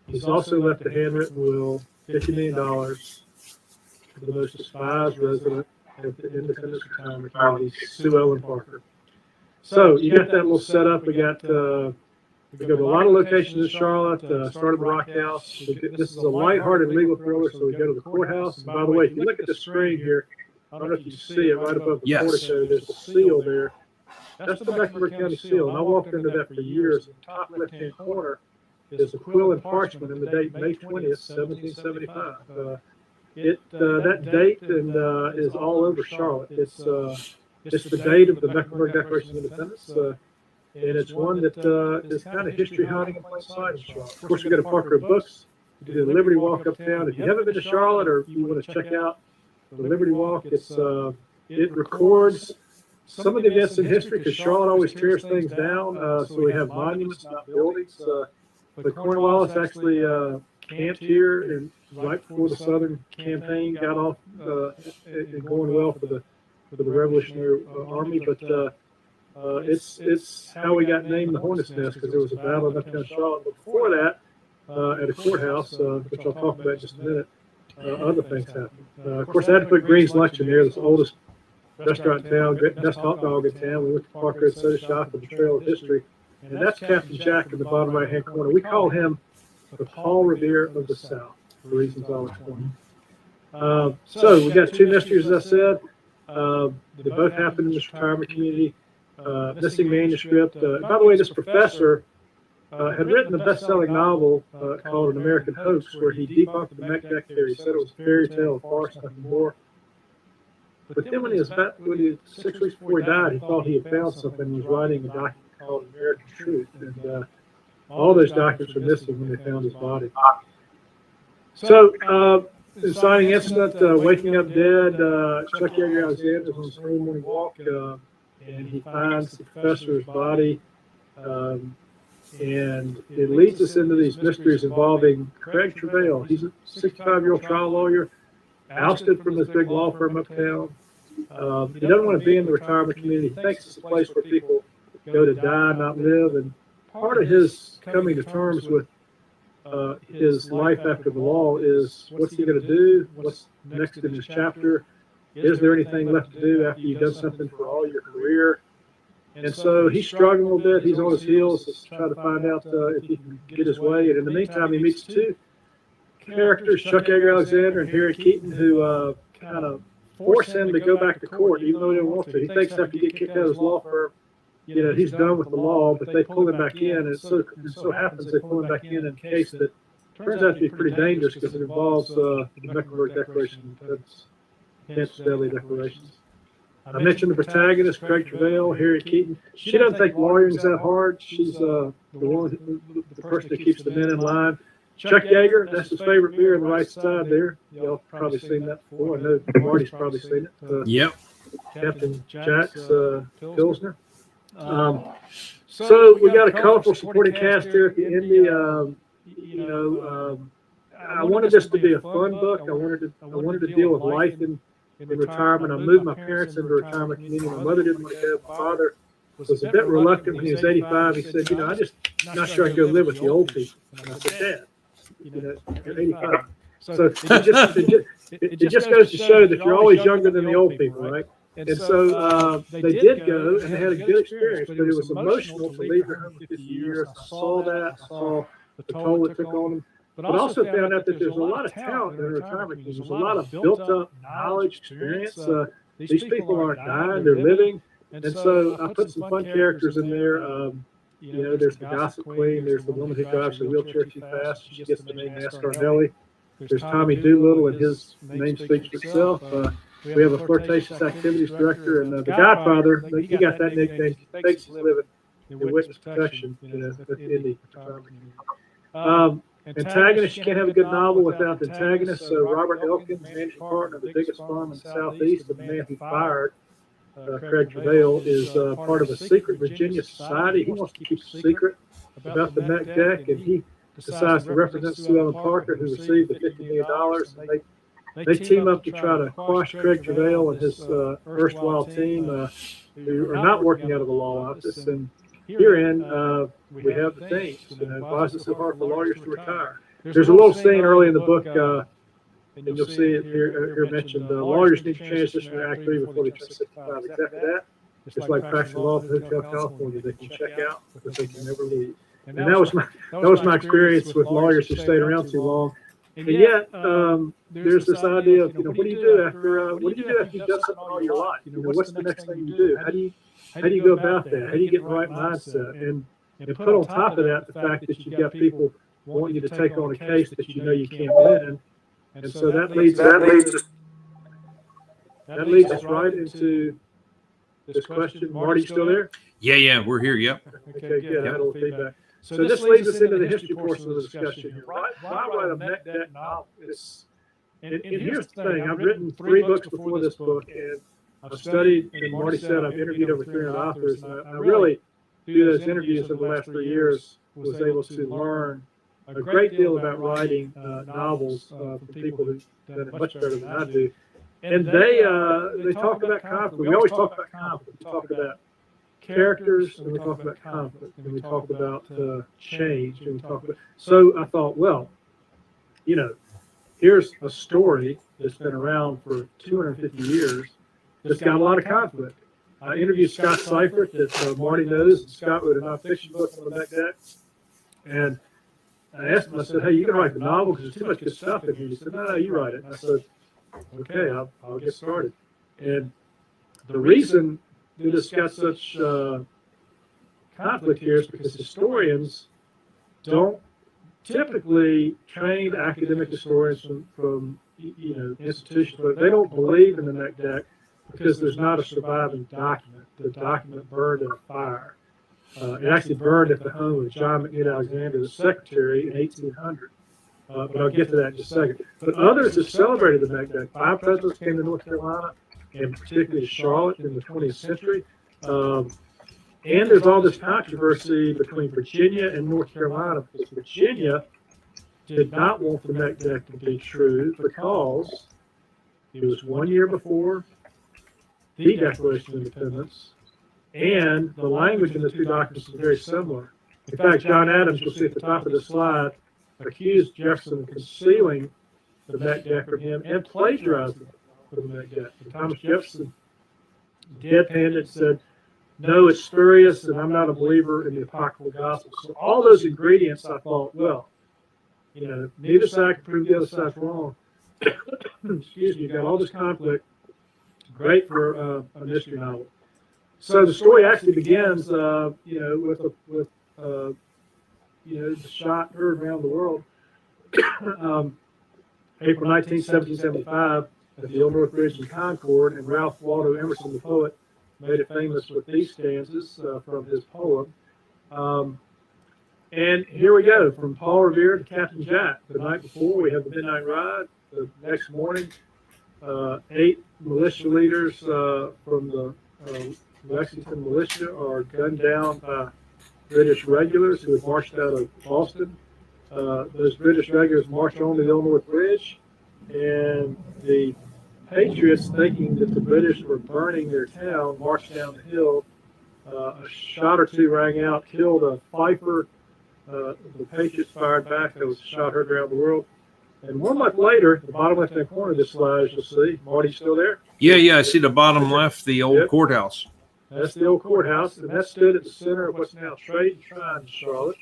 He's also left a handwritten will, $50 million, to the most despised resident of the Independence Retirement Community, Sue Ellen Parker. So you got that little setup. We go to a lot of locations in Charlotte. Started the Rock House. This is a lighthearted legal thriller, so we go to the courthouse. And by the way, if you look at the screen here, I don't know if you see it right above the Yes. portico. There's a seal there. That's the Mecklenburg County seal, and I walked into that for years. In the top left-hand corner is a quill and parchment, and the date May 20th, 1775. That date is all over Charlotte. It's the date of the Mecklenburg Declaration of Independence. And it's one that is kind of history hiding in plain sight in Charlotte. Of course, we got a Parker of Books. We do the Liberty Walk uptown. If you haven't been to Charlotte or you want to check out the Liberty Walk, it records some of the events in history because Charlotte always tears things down. So we have monuments, not buildings. But Cornwallis actually camped here and right before the Southern campaign got off and going well for the Revolutionary Army. But it's how we got named the Hornet's Nest because there was a battle in uptown Charlotte. But before that, at a courthouse, which I'll talk about in just a minute, other things happened. Of course, I had to put Green's Luncheon there, this oldest restaurant in town, best hot dog in town. We went to Parker and Soda Shop and the Trail of History. And that's Captain Jack in the bottom right-hand corner. We call him the Paul Revere of the South, for reasons I'll explain. So we've got 2 mysteries, as I said. They both happen in this retirement community. Missing manuscript. By the way, this professor had written a best-selling novel called An American Hoax, where he debunked the Meck theory. He said it was a fairy tale, farce, nothing more. But then when he was 6 weeks before he died, he thought he had found something and was writing a document called American Truth. And all those documents are missing when they found his body. So, inciting incident, waking up dead, Chuck Yeager Alexander on his early morning walk, and he finds the professor's body. And it leads us into these mysteries involving Craig Travail. He's a 65-year-old trial lawyer, ousted from this big law firm uptown. He doesn't want to be in the retirement community. He thinks it's a place where people go to die, not live. And part of his coming to terms with his life after the law is, what's he going to do? What's next in his chapter? Is there anything left to do after you've done something for all your career? And so he's struggling a little bit. He's on his heels to try to find out if he can get his way. And in the meantime, he meets 2 characters, Chuck Yeager Alexander and Harry Keaton, who kind of force him to go back to court, even though he don't want to. He thinks after he gets kicked out of his law firm, he's done with the law, but they pull him back in. And it so happens they pull him back in a case that turns out to be pretty dangerous because it involves the Mecklenburg Declaration of Independence, Kent's Deadly Declarations. I mentioned the protagonist, Craig Travail, Harry Keaton. She doesn't take lawyering that hard. She's the person that keeps the men in line. Chuck Yeager, that's his favorite beer on the right side there. Y'all probably seen that before. I know Marty's probably seen it. Yep. Captain Jack's Pilsner. So we got a colorful supporting cast here at the end. I wanted this to be a fun book. I wanted to deal with life in retirement. I moved my parents into a retirement community. My mother didn't want to go. My father was a bit reluctant when he was 85. He said, I'm just not sure I go live with the old people. And I said, Dad, you're 85. So it just goes to show that you're always younger than the old people, right? And so they did go, and they had a good experience, but it was emotional to leave their home for 50 years. I saw that. I saw the toll it took on them. But I also found out that there's a lot of talent in retirement. There's a lot of built-up knowledge, experience. These people aren't dying; they're living. And so I put some fun characters in there. There's the gossip queen. There's the woman who drives the wheelchair too fast. She gets the name NASCAR Nelly. There's Tommy Doolittle, and his name speaks for itself. We have a flirtatious activities director, and the Godfather. He got that nickname. He thinks he's living in witness protection at the Indy retirement community. Antagonist, you can't have a good novel without the antagonist. So Robert Elkins, managing partner of the biggest farm in the Southeast, the man who fired Craig Travail, is part of a secret Virginia society. He wants to keep a secret about the Met Deck, and he decides to represent Sue Ellen Parker, who received the $50 million. And they team up to try to quash Craig Travail and his erstwhile team, who are not working out of the law office. And herein, we have the themes. Why is it so hard for lawyers to retire? There's a little scene early in the book, and you'll see it here mentioned. Lawyers need to transition to Act 3 before they turn 65. Exactly that. It's like practicing law at the Hotel California. They can check out, but they can never leave. And that was my experience with lawyers who stayed around too long. And yet, there's this idea of, what do you do after you've done something all your life? What's the next thing you do? How do you go about that? How do you get the right mindset? And put on top of that the fact that you've got people wanting you to take on a case that you can't win. And so that leads us right into this question. Marty, you still there? Yeah, we're here. Yep. Okay, good. I had a little feedback. So this leads us into the history portion of the discussion here. Why write a Met Deck novel? And here's the thing. I've written 3 books before this book, and I've studied, and Marty said I've interviewed over 300 authors. And I really, through those interviews over the last 3 years, was able to learn a great deal about writing novels from people who've done it much better than I do. And they talk about conflict. We always talk about conflict. We talk about characters, and we talk about conflict, and we talk about change, and we talk about. So I thought, well, here's a story that's been around for 250 years that's got a lot of conflict. I interviewed Scott Seifert, that Marty knows. Scott wrote a nonfiction book on the Met Deck, and I asked him, I said, hey, you can write the novel because there's too much good stuff in here. He said, no, you write it. And I said, okay, I'll get started. And the reason that it's got such conflict here is because historians don't typically trained academic historians from institutions, but they don't believe in the Met Deck because there's not a surviving document. The document burned in a fire. It actually burned at the home of John McNeill Alexander, the secretary, in 1800. But I'll get to that in just a second. But others have celebrated the Met Deck. 5 presidents came to North Carolina, and particularly Charlotte in the 20th century. And there's all this controversy between Virginia and North Carolina, because Virginia did not want the Met Deck to be true because it was 1 year before the Declaration of Independence, and the language in the 2 documents is very similar. In fact, John Adams, you'll see at the top of the slide, accused Jefferson of concealing the Met Deck from him and plagiarizing it from the Met Deck. And Thomas Jefferson deadpanned it and said, no, it's spurious, and I'm not a believer in the apocryphal gospel. So all those ingredients, I thought, well, neither side can prove the other side's wrong. Excuse me, you got all this conflict. Great for a mystery novel. So the story actually begins, with the shot heard around the world. April 19, 1775, at the Old North Bridge in Concord, and Ralph Waldo Emerson, the poet, made it famous with these stanzas from his poem. And here we go, from Paul Revere to Captain Jack. The night before, we have the midnight ride. The next morning, 8 militia leaders from the Lexington militia are gunned down by British regulars who had marched out of Boston. Those British regulars marched on to the Old North Bridge, and the Patriots, thinking that the British were burning their town, marched down the hill. A shot or two rang out, killed a fifer. The Patriots fired back. There was a shot heard around the world. And 1 month later, the bottom left-hand corner of this slide, as you'll see, Marty still there? Yeah, I see the bottom left, the old courthouse. That's the old courthouse, and that stood at the center of what's now Trade and Shrine in Charlotte.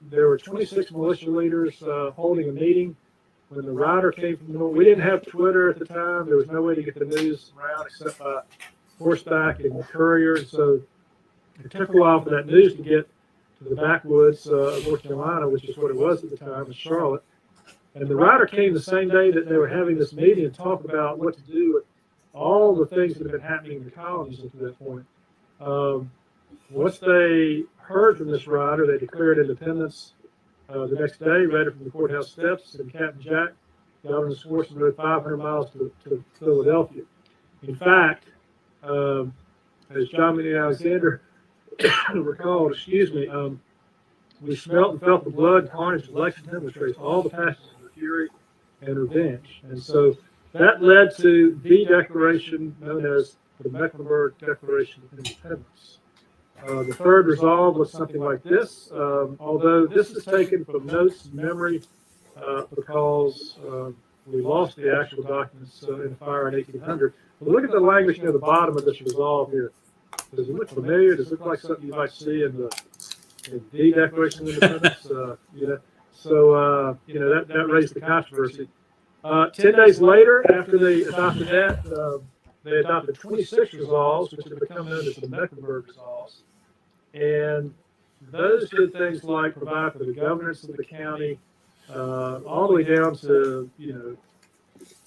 There were 26 militia leaders holding a meeting when the rider came from the north. We didn't have Twitter at the time. There was no way to get the news around except by horseback and the courier. And so it took a while for that news to get to the backwoods of North Carolina, which is what it was at the time in Charlotte. And the rider came the same day that they were having this meeting and talk about what to do with all the things that have been happening in the colonies up to that point. Once they heard from this rider, they declared independence the next day, read it from the courthouse steps, and Captain Jack got on his horse and rode 500 miles to Philadelphia. In fact, as John Minnie Alexander recalled, we smelt and felt the blood and carnage of Lexington, which traced all the passions of fury and revenge. And so that led to the declaration known as the Mecklenburg Declaration of Independence. The third resolve was something like this, although this is taken from notes and memory because we lost the actual documents in the fire in 1800. But look at the language near the bottom of this resolve here. Does it look familiar? Does it look like something you might see in the Declaration of Independence? So that raised the controversy. 10 days later, after they adopted that, they adopted 26 resolves, which have become known as the Mecklenburg resolves. And those did things like provide for the governance of the county, all the way down to,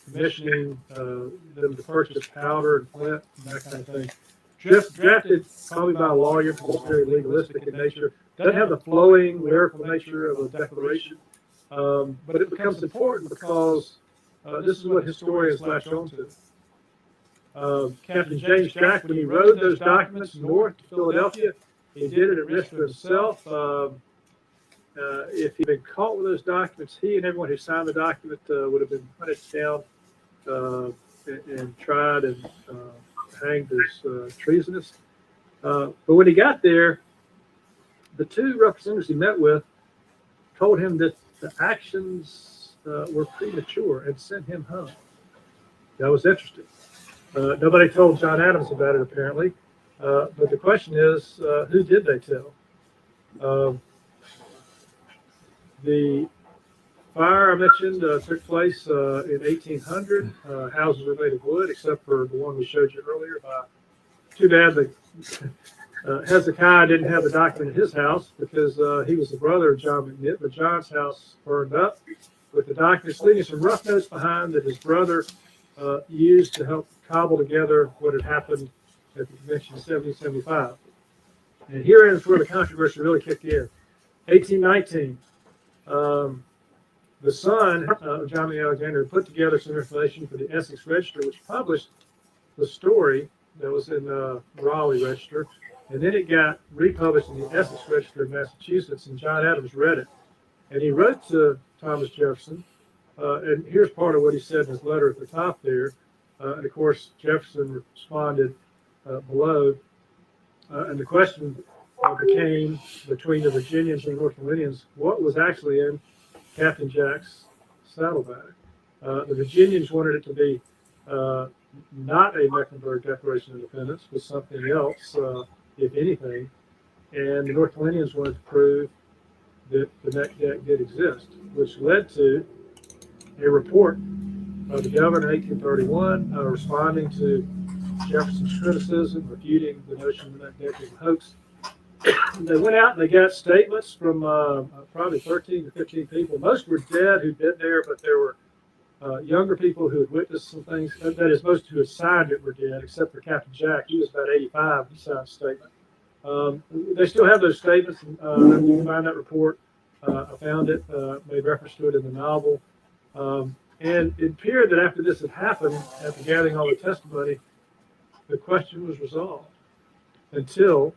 commissioning them to purchase powder and flint and that kind of thing. Just drafted probably by a lawyer because it's very legalistic in nature. Doesn't have the flowing lyrical nature of a declaration, but it becomes important because this is what historians latch on to. Captain James Jack, when he rode those documents north to Philadelphia, he did it at risk to himself. If he'd been caught with those documents, he and everyone who signed the document would have been hunted down and tried and hanged as treasonous. But when he got there, the two representatives he met with told him that the actions were premature and sent him home. That was interesting. Nobody told John Adams about it, apparently. But the question is, who did they tell? The fire I mentioned took place in 1800. Houses were made of wood, except for the one we showed you earlier. Too bad Hezekiah didn't have the document in his house because he was the brother of John McNitt, but John's house burned up with the documents, leaving some rough notes behind that his brother used to help cobble together what had happened at the convention in 1775. And here is where the controversy really kicked in. 1819, the son of John B. Alexander put together some information for the Essex Register, which published the story that was in the Raleigh Register, and then it got republished in the Essex Register of Massachusetts, and John Adams read it. And he wrote to Thomas Jefferson, and here's part of what he said in his letter at the top there. And of course, Jefferson responded below, and the question became between the Virginians and the North Carolinians, what was actually in Captain Jack's saddlebag? The Virginians wanted it to be not a Mecklenburg Declaration of Independence, but something else, if anything. And the North Carolinians wanted to prove that the neck deck did exist, which led to a report of the governor in 1831 responding to Jefferson's criticism, refuting the notion that deck was a hoax. They went out and they got statements from probably 13 to 15 people. Most were dead who'd been there, but there were younger people who had witnessed some things. That is, most who had signed it were dead, except for Captain Jack. He was about 85. He signed a statement. They still have those statements. You can find that report. I found it, made reference to it in the novel. And it appeared that after this had happened, after gathering all the testimony, the question was resolved until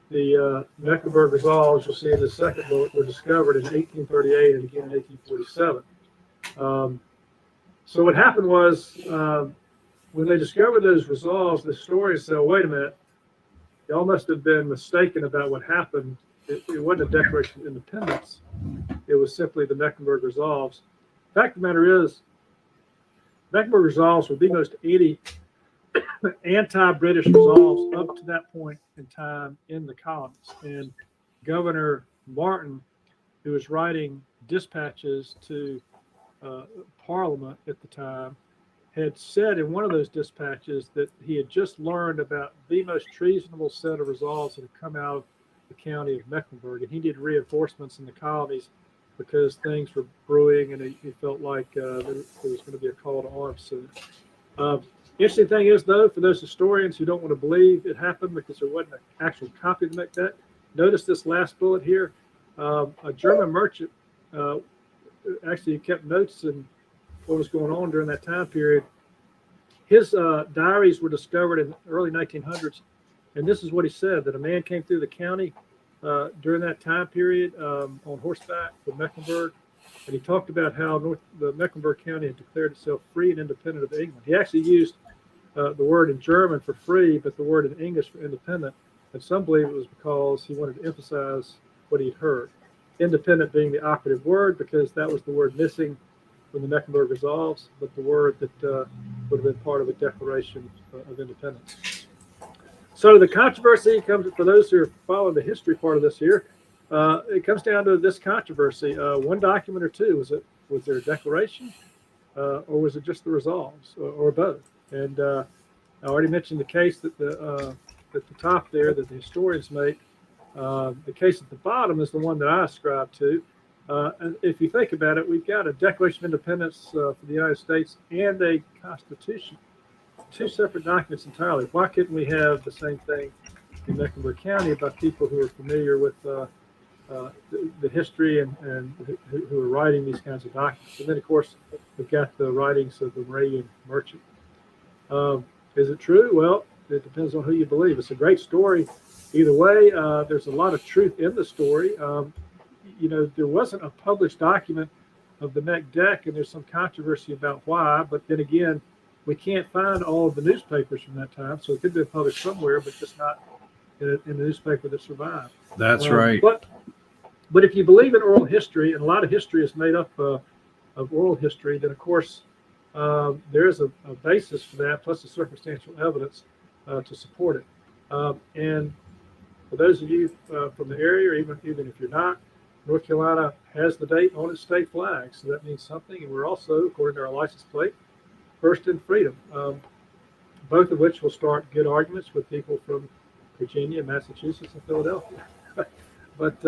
the Mecklenburg resolves, you'll see in the second bullet, were discovered in 1838 and again in 1847. So what happened was when they discovered those resolves, the historians said, wait a minute, y'all must have been mistaken about what happened. It wasn't a Declaration of Independence. It was simply the Mecklenburg resolves. The fact of the matter is, Mecklenburg resolves were the most anti-British resolves up to that point in time in the colonies. And Governor Martin, who was writing dispatches to Parliament at the time, had said in one of those dispatches that he had just learned about the most treasonable set of resolves that had come out of the county of Mecklenburg, and he needed reinforcements in the colonies because things were brewing, and he felt like there was going to be a call to arms soon. Interesting thing is, though, for those historians who don't want to believe it happened because there wasn't an actual copy of the McDeck, notice this last bullet here. A German merchant actually kept notes in what was going on during that time period. His diaries were discovered in the early 1900s, and this is what he said, that a man came through the county during that time period on horseback from Mecklenburg, and he talked about how the Mecklenburg County had declared itself free and independent of England. He actually used the word in German for free, but the word in English for independent, and some believe it was because he wanted to emphasize what he'd heard. Independent being the operative word, because that was the word missing from the Mecklenburg resolves, but the word that would have been part of a Declaration of Independence. So the controversy comes, for those who are following the history part of this here, it comes down to this controversy. One document or two, was there a declaration or was it just the resolves or both? And I already mentioned the case that at the top there that the historians make. The case at the bottom is the one that I ascribe to. And if you think about it, we've got a Declaration of Independence for the United States and a Constitution, two separate documents entirely. Why couldn't we have the same thing in Mecklenburg County about people who are familiar with the history and who are writing these kinds of documents? And then, of course, we've got the writings of the Moravian merchant. Is it true? Well, it depends on who you believe. It's a great story. Either way, there's a lot of truth in the story. There wasn't a published document of the McDeck, and there's some controversy about why. But then again, we can't find all of the newspapers from that time, so it could be published somewhere, but just not in the newspaper that survived. That's right. But if you believe in oral history, and a lot of history is made up of oral history, then of course there is a basis for that, plus the circumstantial evidence to support it. And for those of you from the area, or even if you're not, North Carolina has the date on its state flag, so that means something. And we're also, according to our license plate, first in freedom, both of which will start good arguments with people from Virginia, Massachusetts, and Philadelphia. But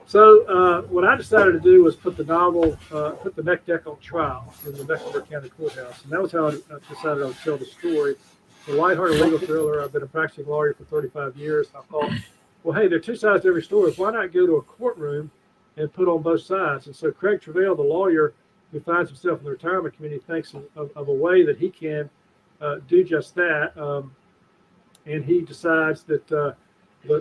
so what I decided to do was put the McDeck on trial in the Mecklenburg County Courthouse, and that was how I decided I would tell the story. It's a lighthearted legal thriller. I've been a practicing lawyer for 35 years. I thought, well, hey, there are two sides to every story. Why not go to a courtroom and put on both sides? And so Craig Travail, the lawyer who finds himself in the retirement community, thinks of a way that he can do just that. And he decides that the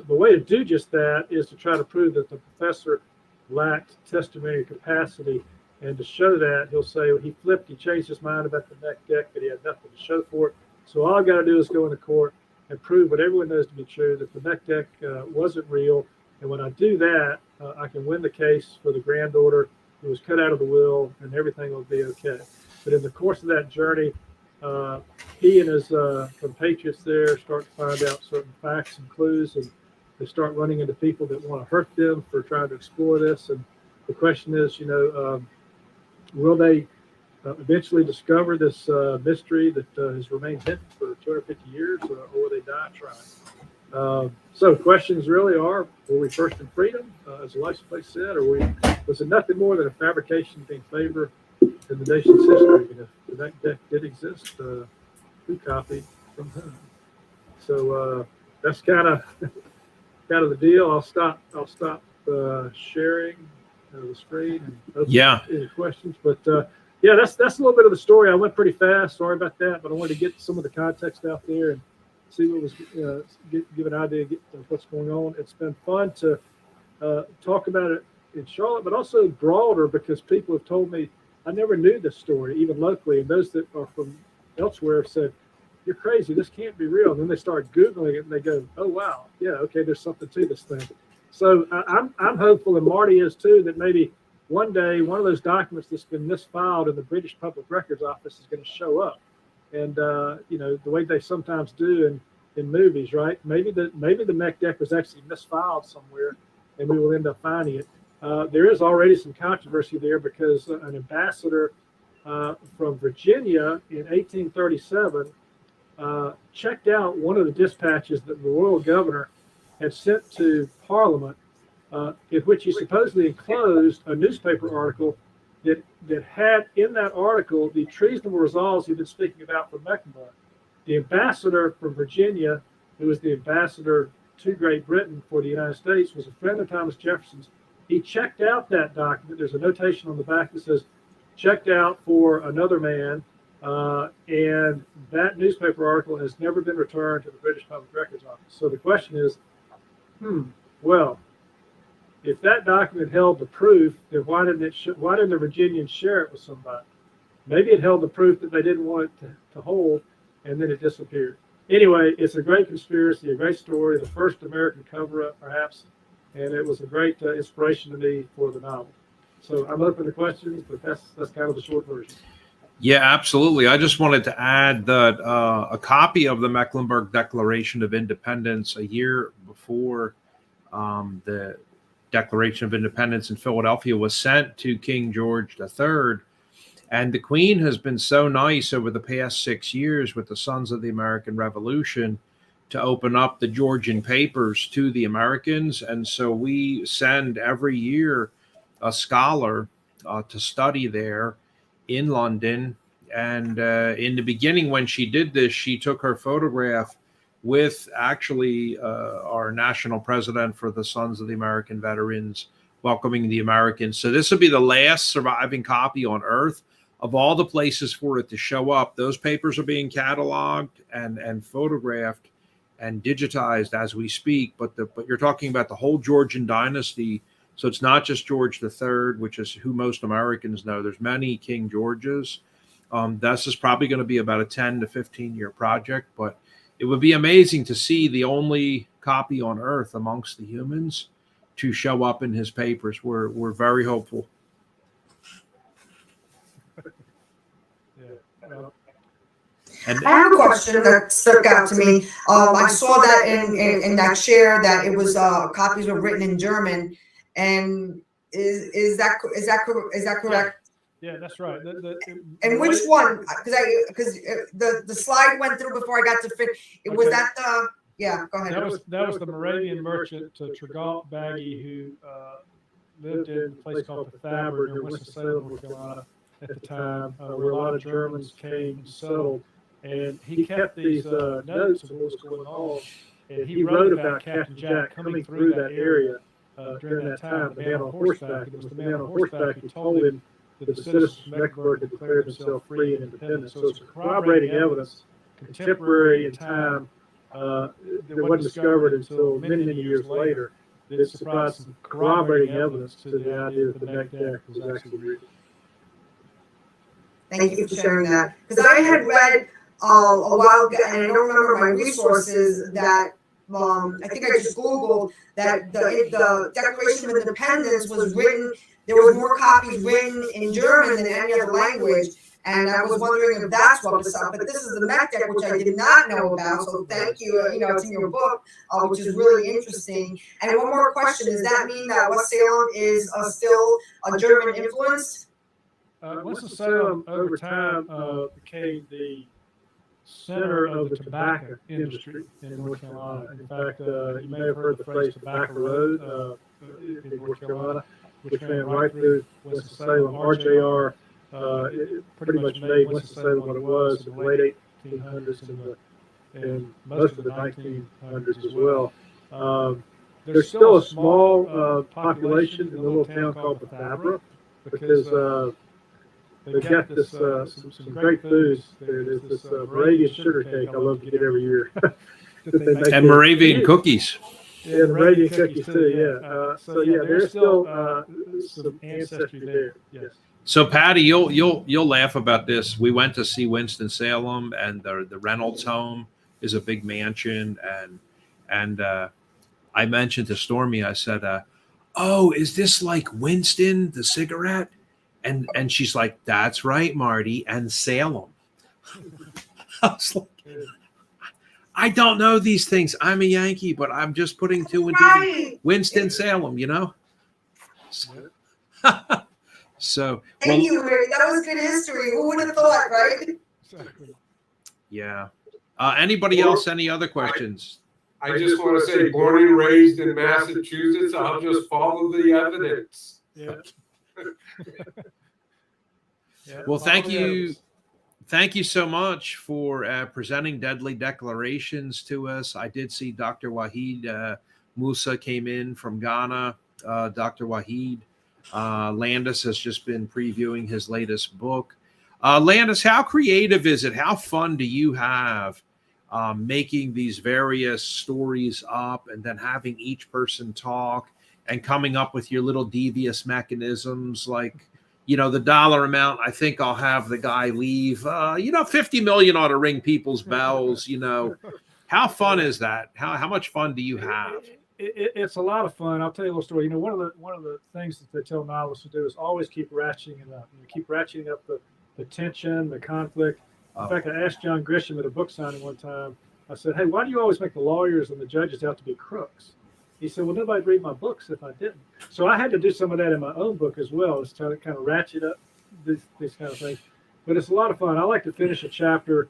way to do just that is to try to prove that the professor lacked testimony capacity. And to show that, he'll say, well, he changed his mind about the McDeck, but he had nothing to show for it. So all I got to do is go into court and prove what everyone knows to be true, that the McDeck wasn't real. And when I do that, I can win the case for the granddaughter who was cut out of the will, and everything will be okay. But in the course of that journey, he and his compatriots there start to find out certain facts and clues, and they start running into people that want to hurt them for trying to explore this. And the question is, will they eventually discover this mystery that has remained hidden for 250 years, or will they die trying? So questions really are, were we first in freedom, as the license plate said, or was it nothing more than a fabrication in favor in the nation's history? And if the McDeck did exist, who copied from whom? So that's kind of the deal. I'll stop sharing the screen and open Yeah. any questions. But yeah, that's a little bit of the story. I went pretty fast. Sorry about that, but I wanted to get some of the context out there and see what was give an idea of what's going on. It's been fun to talk about it in Charlotte, but also broader, because people have told me I never knew this story, even locally, and those that are from elsewhere have said, "You're crazy. This can't be real." And then they start Googling it and they go, "Oh wow, yeah, okay, there's something to this thing." So I'm hopeful, and Marty is too, that maybe one day one of those documents that's been misfiled in the British Public Records Office is going to show up, and you know, the way they sometimes do in movies, right? Maybe the mech deck was actually misfiled somewhere, and we will end up finding it. There is already some controversy there because an ambassador from Virginia in 1837 checked out one of the dispatches that the royal governor had sent to Parliament, in which he supposedly enclosed a newspaper article that had in that article the treasonable resolves he'd been speaking about from Mecklenburg. The ambassador from Virginia, who was the ambassador to Great Britain for the United States, was a friend of Thomas Jefferson's. He checked out that document. There's a notation on the back that says, "Checked out for another man," and that newspaper article has never been returned to the British Public Records Office. So the question is, well, if that document held the proof, then why didn't the Virginians share it with somebody? Maybe it held the proof that they didn't want it to hold, and then it disappeared. Anyway, it's a great conspiracy, a great story, the first American cover-up, perhaps, and it was a great inspiration to me for the novel. So I'm open to questions, but that's kind of the short version. Yeah, absolutely. I just wanted to add that a copy of the Mecklenburg Declaration of Independence a year before the Declaration of Independence in Philadelphia was sent to King George III. And the Queen has been so nice over the past 6 years with the Sons of the American Revolution to open up the Georgian papers to the Americans. And so we send every year a scholar to study there in London. And in the beginning, when she did this, she took her photograph with actually our national president for the Sons of the American Veterans welcoming the Americans. So this will be the last surviving copy on Earth. Of all the places for it to show up, those papers are being cataloged and photographed and digitized as we speak. But you're talking about the whole Georgian dynasty. So it's not just George III, which is who most Americans know. There's many King Georges. This is probably going to be about a 10 to 15 year project, but it would be amazing to see the only copy on Earth amongst the humans to show up in his papers. We're very hopeful. I have a question that stuck out to me. I saw that in that share that it was copies were written in German, and is that correct? Yeah, that's right. And which one? Because the slide went through before I got to fit. Was that the? Yeah, go ahead. That was the Moravian merchant Trigalt Baggy who lived in a place called Pathabur near Winston-Salem, North Carolina, at the time, where a lot of Germans came and settled. And he kept these notes of what was going on, and he wrote about Captain Jack coming through that area during that time. The man on horseback. It was the man on horseback who told him that the citizens of Mecklenburg had declared themselves free and independent. So it's corroborating evidence, contemporary in time, that wasn't discovered until many, many years later. That it supplies some corroborating evidence to the idea that the neck deck was actually written. Thank you for sharing that. Because I had read a while ago, and I don't remember my resources, that I think I just Googled that the Declaration of Independence was written, there was more copies written in German than any other language. And I was wondering if that's what was up. But this is the mech deck, which I did not know about. So thank you. It's in your book, which is really interesting. And one more question. Does that mean that West Salem is still a German influence? Winston-Salem over time became the center of the tobacco industry in North Carolina. In fact, you may have heard the phrase Tobacco Road in North Carolina, which ran right through Winston-Salem. RJR pretty much made Winston-Salem what it was in the late 1800s and most of the 1900s as well. there's still a small population in a little town called Bethabara because they've got this some great foods. There's this Moravian sugar cake I love to get every year. And Moravian cookies. Yeah, the Moravian cookies too. Yeah. So yeah, there's still some ancestry there. Yes. So Patty, you'll laugh about this. We went to see Winston-Salem, and the Reynolds home is a big mansion, and I mentioned to Stormy, I said, "Oh, is this like Winston the cigarette?" And she's like, "That's right, Marty, and Salem." I was like, I don't know these things. I'm a Yankee, but I'm just putting two and two. Winston-Salem, you know. So Thank you, Larry. That was good history. Who would have thought, right? Exactly. yeah. Anybody else? Any other questions? I just want to say, born and raised in Massachusetts, I'll just follow the evidence. Yeah. Yeah, Well, thank follow the you. evidence. Thank you so much for presenting Deadly Declarations to us. I did see Dr. Wahid Musa came in from Ghana. Dr. Wahid Landis has just been previewing his latest book. Landis, how creative is it? How fun do you have making these various stories up and then having each person talk and coming up with your little devious mechanisms like, you know, the dollar amount, I think I'll have the guy leave, 50 million ought to ring people's bells, you know. How fun is that? How much fun do you have? It's a lot of fun. I'll tell you a little story. You know, one of the things that they tell novelists to do is always keep ratcheting it up. Keep ratcheting up the tension, the conflict. In fact, I asked John Grisham at a book signing one time, I said, "Hey, why do you always make the lawyers and the judges out to be crooks?" He said, "Well, nobody'd read my books if I didn't." So I had to do some of that in my own book as well, is to kind of ratchet up these kind of things. But it's a lot of fun. I like to finish a chapter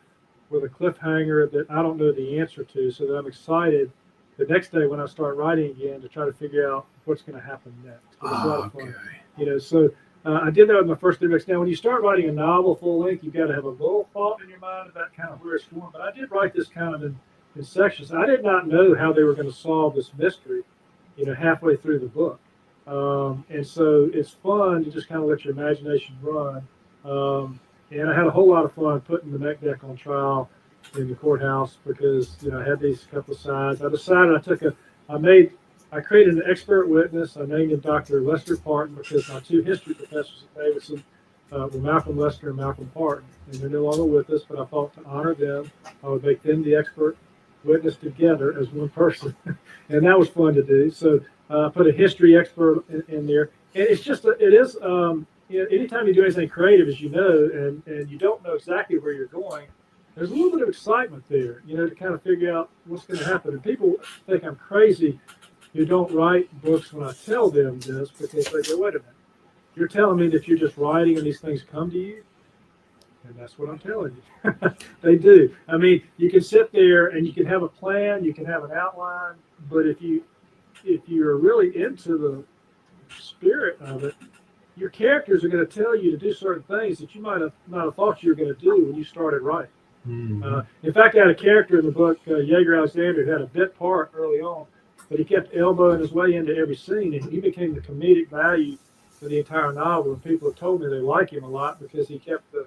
with a cliffhanger that I don't know the answer to, so that I'm excited the next day when I start writing again to try to figure out what's going to happen next. But it's a lot of fun. You know, so I did that with my first 3 books. Now, when you start writing a novel full length, you've got to have a little thought in your mind about kind of where it's going. But I did write this kind of in sections. I did not know how they were going to solve this mystery, you know, halfway through the book. And so it's fun to just kind of let your imagination run. And I had a whole lot of fun putting the neck deck on trial in the courthouse because, you know, I had these couple of sides. I decided I created an expert witness. I named him Dr. Lester Parton because my 2 history professors at Davidson were Malcolm Lester and Malcolm Parton. And they're no longer with us, but I thought to honor them, I would make them the expert witness together as one person. And that was fun to do. So put a history expert in there. And it's just, anytime you do anything creative, as you know, and you don't know exactly where you're going, there's a little bit of excitement there, you know, to kind of figure out what's going to happen. And people think I'm crazy who don't write books when I tell them this because they go, wait a minute, you're telling me that you're just writing and these things come to you? And that's what I'm telling you. They do. I mean, you can sit there and you can have a plan, you can have an outline, but if you're really into the spirit of it, your characters are going to tell you to do certain things that you might not have thought you were going to do when you started writing. Mm-hmm. In fact, I had a character in the book, Jaeger Alexander, who had a bit part early on, but he kept elbowing his way into every scene, and he became the comedic value for the entire novel. And people have told me they like him a lot because he kept the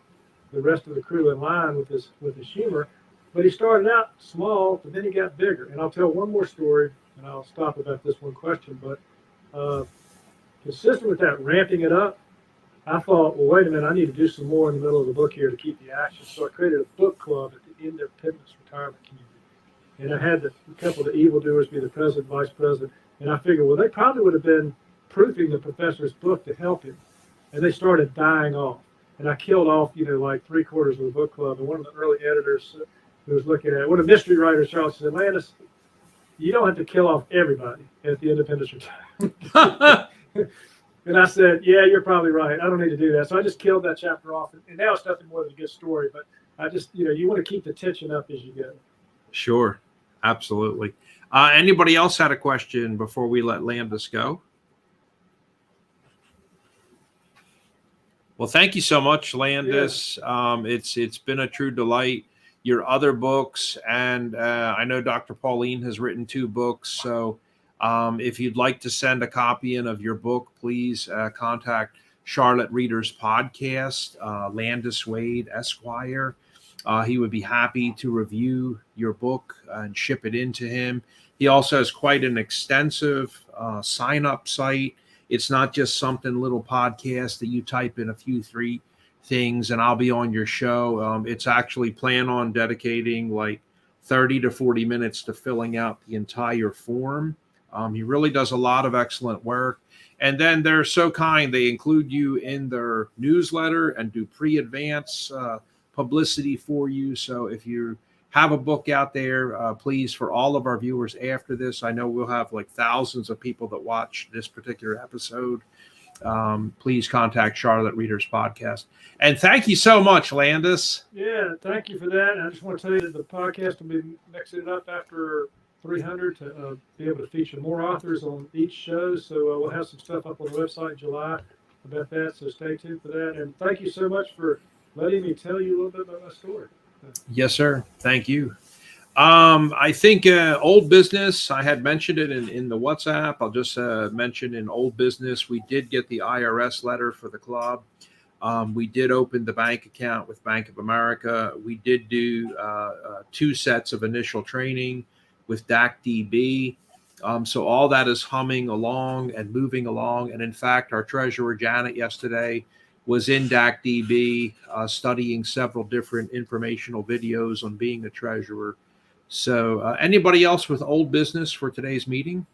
rest of the crew in line with his humor. But he started out small, but then he got bigger. And I'll tell one more story, and I'll stop about this one question. But consistent with that, ramping it up, I thought, well, wait a minute, I need to do some more in the middle of the book here to keep the action. So I created a book club at the Independence Retirement Community. And I had a couple of the evildoers be the president, vice president. And I figured, well, they probably would have been proofing the professor's book to help him. And they started dying off. And I killed off, like 3/4 of the book club. And one of the early editors who was looking at it, one of the mystery writers, Charles, said, Landis, you don't have to kill off everybody at the Independence Retirement. And I said, yeah, you're probably right. I don't need to do that. So I just killed that chapter off. And now it's nothing more than a good story. But I just, you want to keep the tension up as you go. Sure. Absolutely. Anybody else had a question before we let Landis go? Well, thank you so much, Landis. Yeah. It's been a true delight. Your other books, and I know Dr. Pauline has written 2 books. So If you'd like to send a copy in of your book, please contact Charlotte Readers Podcast, Landis Wade, Esquire. He would be happy to review your book and ship it in to him. He also has quite an extensive sign-up site. It's not just something little podcast that you type in a few, 3 things and I'll be on your show. It's actually plan on dedicating like 30 to 40 minutes to filling out the entire form. He really does a lot of excellent work. And then they're so kind. They include you in their newsletter and do pre-advance publicity for you. So if you have a book out there, please, for all of our viewers after this, I know we'll have like thousands of people that watch this particular episode. Please contact Charlotte Readers Podcast. And thank you so much, Landis. Yeah, thank you for that. And I just want to tell you that the podcast will be mixing it up after 300 to be able to feature more authors on each show. So we'll have some stuff up on the website in July about that. So stay tuned for that. And thank you so much for letting me tell you a little bit about my story. Yes, sir. Thank you. I think old business, I had mentioned it in the WhatsApp. I'll just mention in old business, we did get the IRS letter for the club. We did open the bank account with Bank of America. We did do 2 sets of initial training with DACDB. So all that is humming along and moving along. And in fact, our treasurer, Janet, yesterday was in DACDB studying several different informational videos on being a treasurer. So anybody else with old business for today's meeting?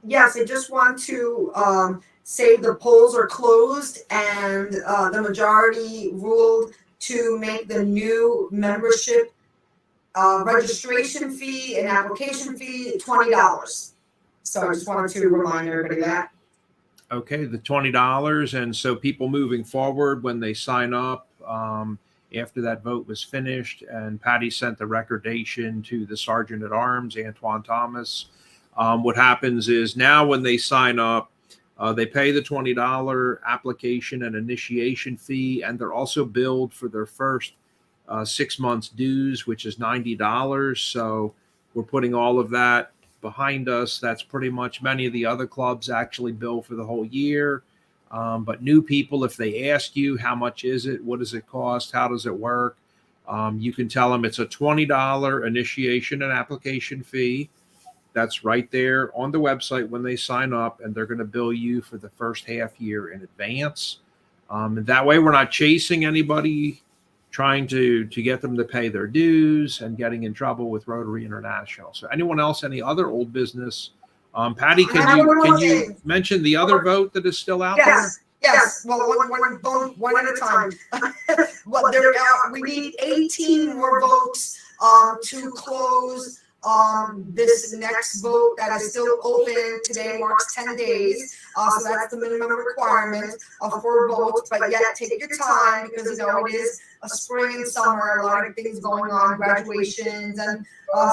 Yes, I just want to say the polls are closed and the majority ruled to make the new membership registration fee and application fee $20. So I just wanted to remind everybody that. Okay, the $20. And so people moving forward when they sign up, after that vote was finished, and Patty sent the recordation to the Sergeant at Arms, Antoine Thomas. What happens is now when they sign up, they pay the $20 application and initiation fee, and they're also billed for their first 6 months dues, which is $90. So we're putting all of that behind us. That's pretty much, many of the other clubs actually bill for the whole year. But new people, if they ask you how much is it, what does it cost, how does it work, you can tell them it's a $20 initiation and application fee. That's right there on the website when they sign up, and they're going to bill you for the first half year in advance. And that way we're not chasing anybody, trying to get them to pay their dues and getting in trouble with Rotary International. So anyone else, any other old business? Patty, can you mention the other vote that is still out there? Yes. Well, one at a time. Well, we need 18 more votes to close this next vote that is still open. Today marks 10 days. So that's the minimum requirement of 4 votes. But yet, take your time because it is a spring and summer, a lot of things going on, graduations and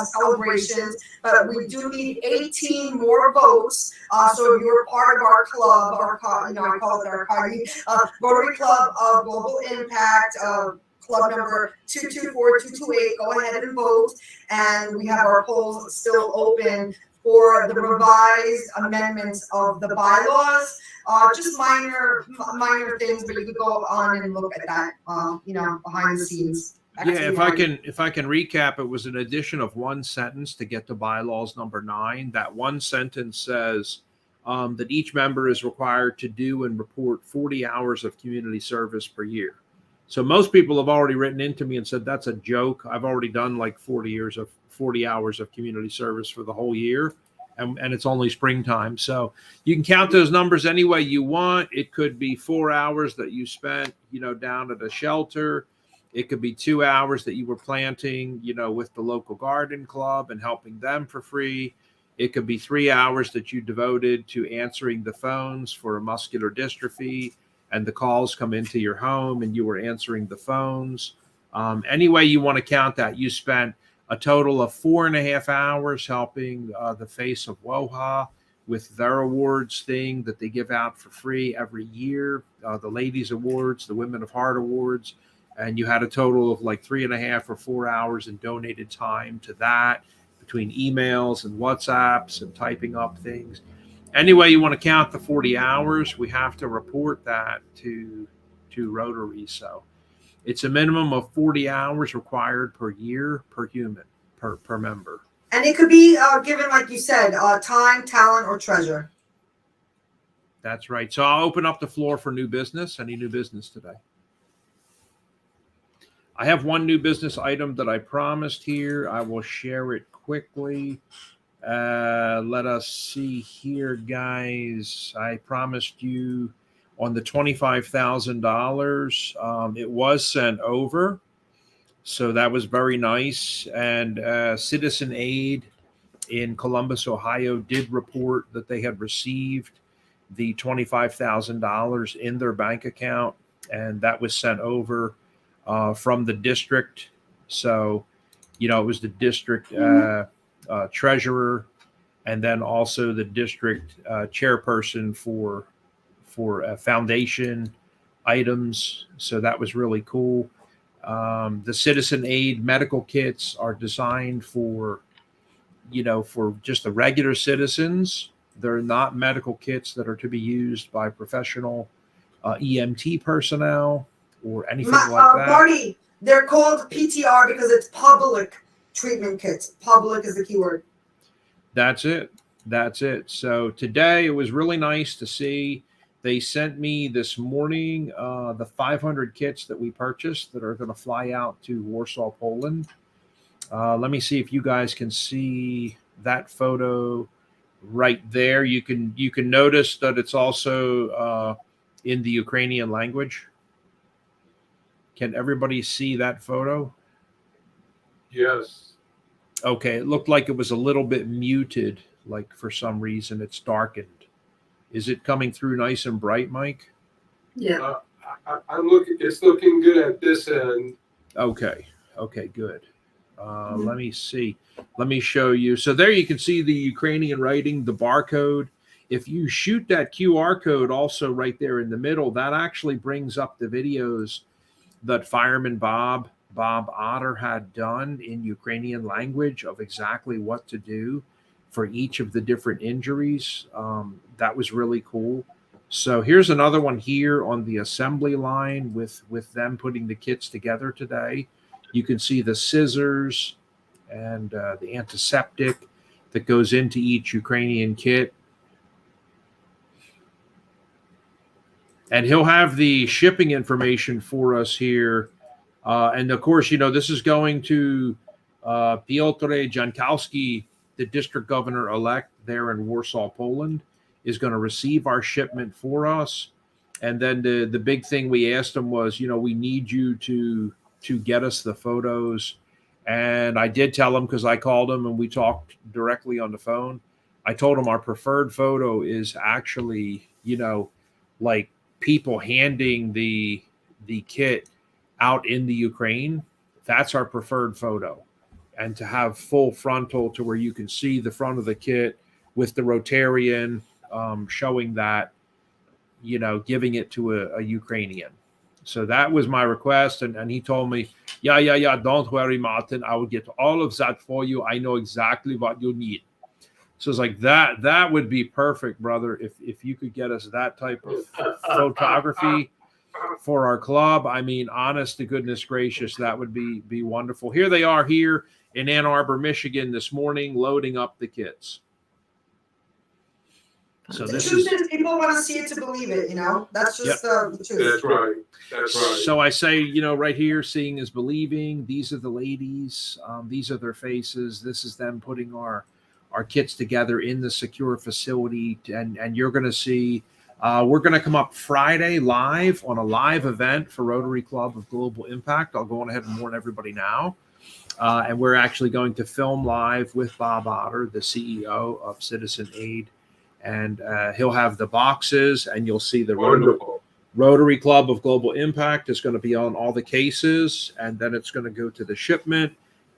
celebrations. But we do need 18 more votes. So if you're part of our club, I call it our party, Rotary Club of Global Impact, club number 224228, go ahead and vote. And we have our polls still open for the revised amendments of the bylaws. Just minor things, but you could go on and look at that, behind the scenes. Yeah, if I can recap, it was an addition of 1 sentence to get to bylaws number 9. That 1 sentence says that each member is required to do and report 40 hours of community service per year. So most people have already written into me and said, that's a joke. I've already done like 40 hours of community service for the whole year. And it's only springtime. So you can count those numbers any way you want. It could be 4 hours that you spent, down at a shelter. It could be 2 hours that you were planting, with the local garden club and helping them for free. It could be 3 hours that you devoted to answering the phones for muscular dystrophy, and the calls come into your home and you were answering the phones. Any way you want to count that, you spent a total of 4.5 hours helping the Face of WOHA with their awards thing that they give out for free every year, the Ladies Awards, the Women of Heart Awards. And you had a total of like 3.5 or 4 hours in donated time to that. The between emails and WhatsApps and typing up things. Anyway, you want to count the 40 hours, we have to report that to Rotary. So it's a minimum of 40 hours required per year per human, per member. And it could be given, like you said, time, talent, or treasure. That's right. So I'll open up the floor for new business. Any new business today? I have one new business item that I promised here. I will share it quickly. Let us see here, guys. I promised you on the $25,000. It was sent over. So that was very nice. And Citizen Aid in Columbus, Ohio did report that they had received the $25,000 in their bank account. And that was sent over from the district. So, you know, it was the district treasurer and then also the district chairperson for foundation items. So that was really cool. The Citizen Aid medical kits are designed for, you know, for just the regular citizens. They're not medical kits that are to be used by professional EMT personnel or anything like that. Marty, they're called PTR because it's public treatment kits. Public is the keyword. That's it. That's it. So today it was really nice to see. They sent me this morning the 500 kits that we purchased that are going to fly out to Warsaw, Poland. Let me see if you guys can see that photo right there. You can notice that it's also in the Ukrainian language. Can everybody see that photo? Yes. Okay, it looked like it was a little bit muted, like for some reason it's darkened. Is it coming through nice and bright, Mike? Yeah. I'm looking. It's looking good at this end. Okay. Okay, good. Let me see. Let me show you. So there you can see the Ukrainian writing, the barcode. If you shoot that QR code also right there in the middle, that actually brings up the videos that Fireman Bob Otter had done in Ukrainian language of exactly what to do for each of the different injuries. That was really cool. So here's another one here on the assembly line with them putting the kits together today. You can see the scissors and the antiseptic that goes into each Ukrainian kit. And he'll have the shipping information for us here. And of course, you know, this is going to Piotr Jankowski, the district governor-elect there in Warsaw, Poland, is going to receive our shipment for us. And then the big thing we asked him was, you know, we need you to get us the photos. And I did tell him, because I called him and we talked directly on the phone. I told him our preferred photo is actually, you know, like people handing the kit out in the Ukraine. That's our preferred photo. And to have full frontal to where you can see the front of the kit with the Rotarian showing that, you know, giving it to a Ukrainian. So that was my request. And he told me, yeah, don't worry, Martin. I will get all of that for you. I know exactly what you need. So it's like that would be perfect, brother. If you could get us that type of photography for our club. I mean, honest to goodness gracious, that would be wonderful. Here they are here in Ann Arbor, Michigan this morning, loading up the kits. So The this truth is, people want to see it to believe it, you know? That's just the truth. That's right. That's right. So I say, you know, right here, seeing is believing. These are the ladies. These are their faces. This is them putting our kits together in the secure facility. And you're going to see, we're going to come up Friday live on a live event for Rotary Club of Global Impact. I'll go on ahead and warn everybody now. And we're actually going to film live with Bob Otter, the CEO of Citizen Aid. And he'll have the boxes, and you'll see the Rotary Club of Global Impact is going to be on all the cases, and then it's going to go to the shipment.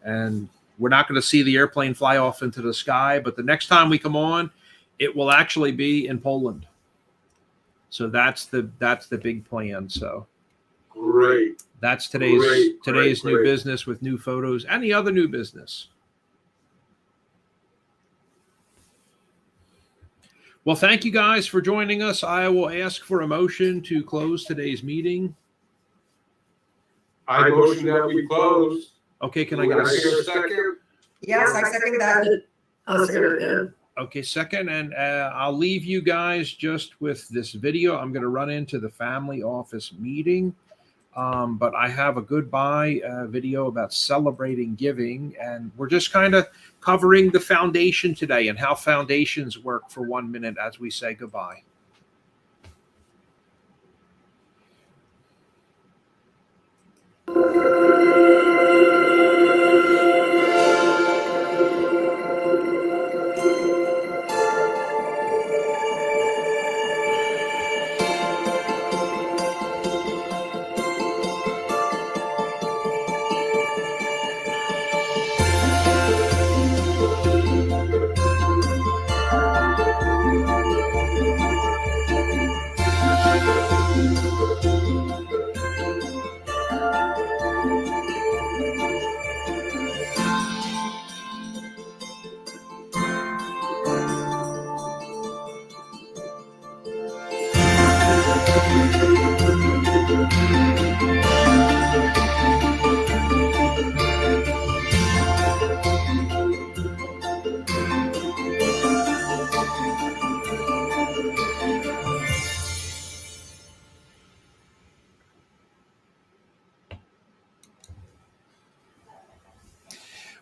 And we're not going to see the airplane fly off into the sky, but the next time we come on, it will actually be in Poland. So that's the big plan. So Great. that's today's new business with new photos. Any other new business? Well, thank you guys for joining us. I will ask for a motion to close today's meeting. I motion that we close. Okay, can I Do get I hear a a second? Yes, I second that. I'll say it, yeah. okay, second, and I'll leave you guys just with this video. I'm going to run into the family office meeting, but I have a goodbye video about celebrating giving, and we're just kind of covering the foundation today and how foundations work for 1 minute as we say goodbye.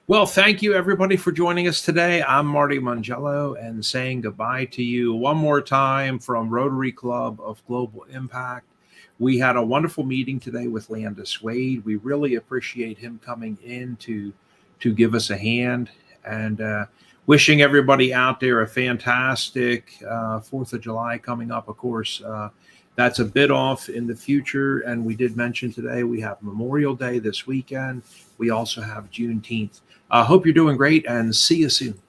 Well, thank you everybody for joining us today. I'm Marty Mangello and saying goodbye to you one more time from Rotary Club of Global Impact. We had a wonderful meeting today with Landis Wade. We really appreciate him coming in to give us a hand, and wishing everybody out there a fantastic 4th of July coming up. Of course, that's a bit off in the future. And we did mention today we have Memorial Day this weekend. We also have Juneteenth. I hope you're doing great and see you soon.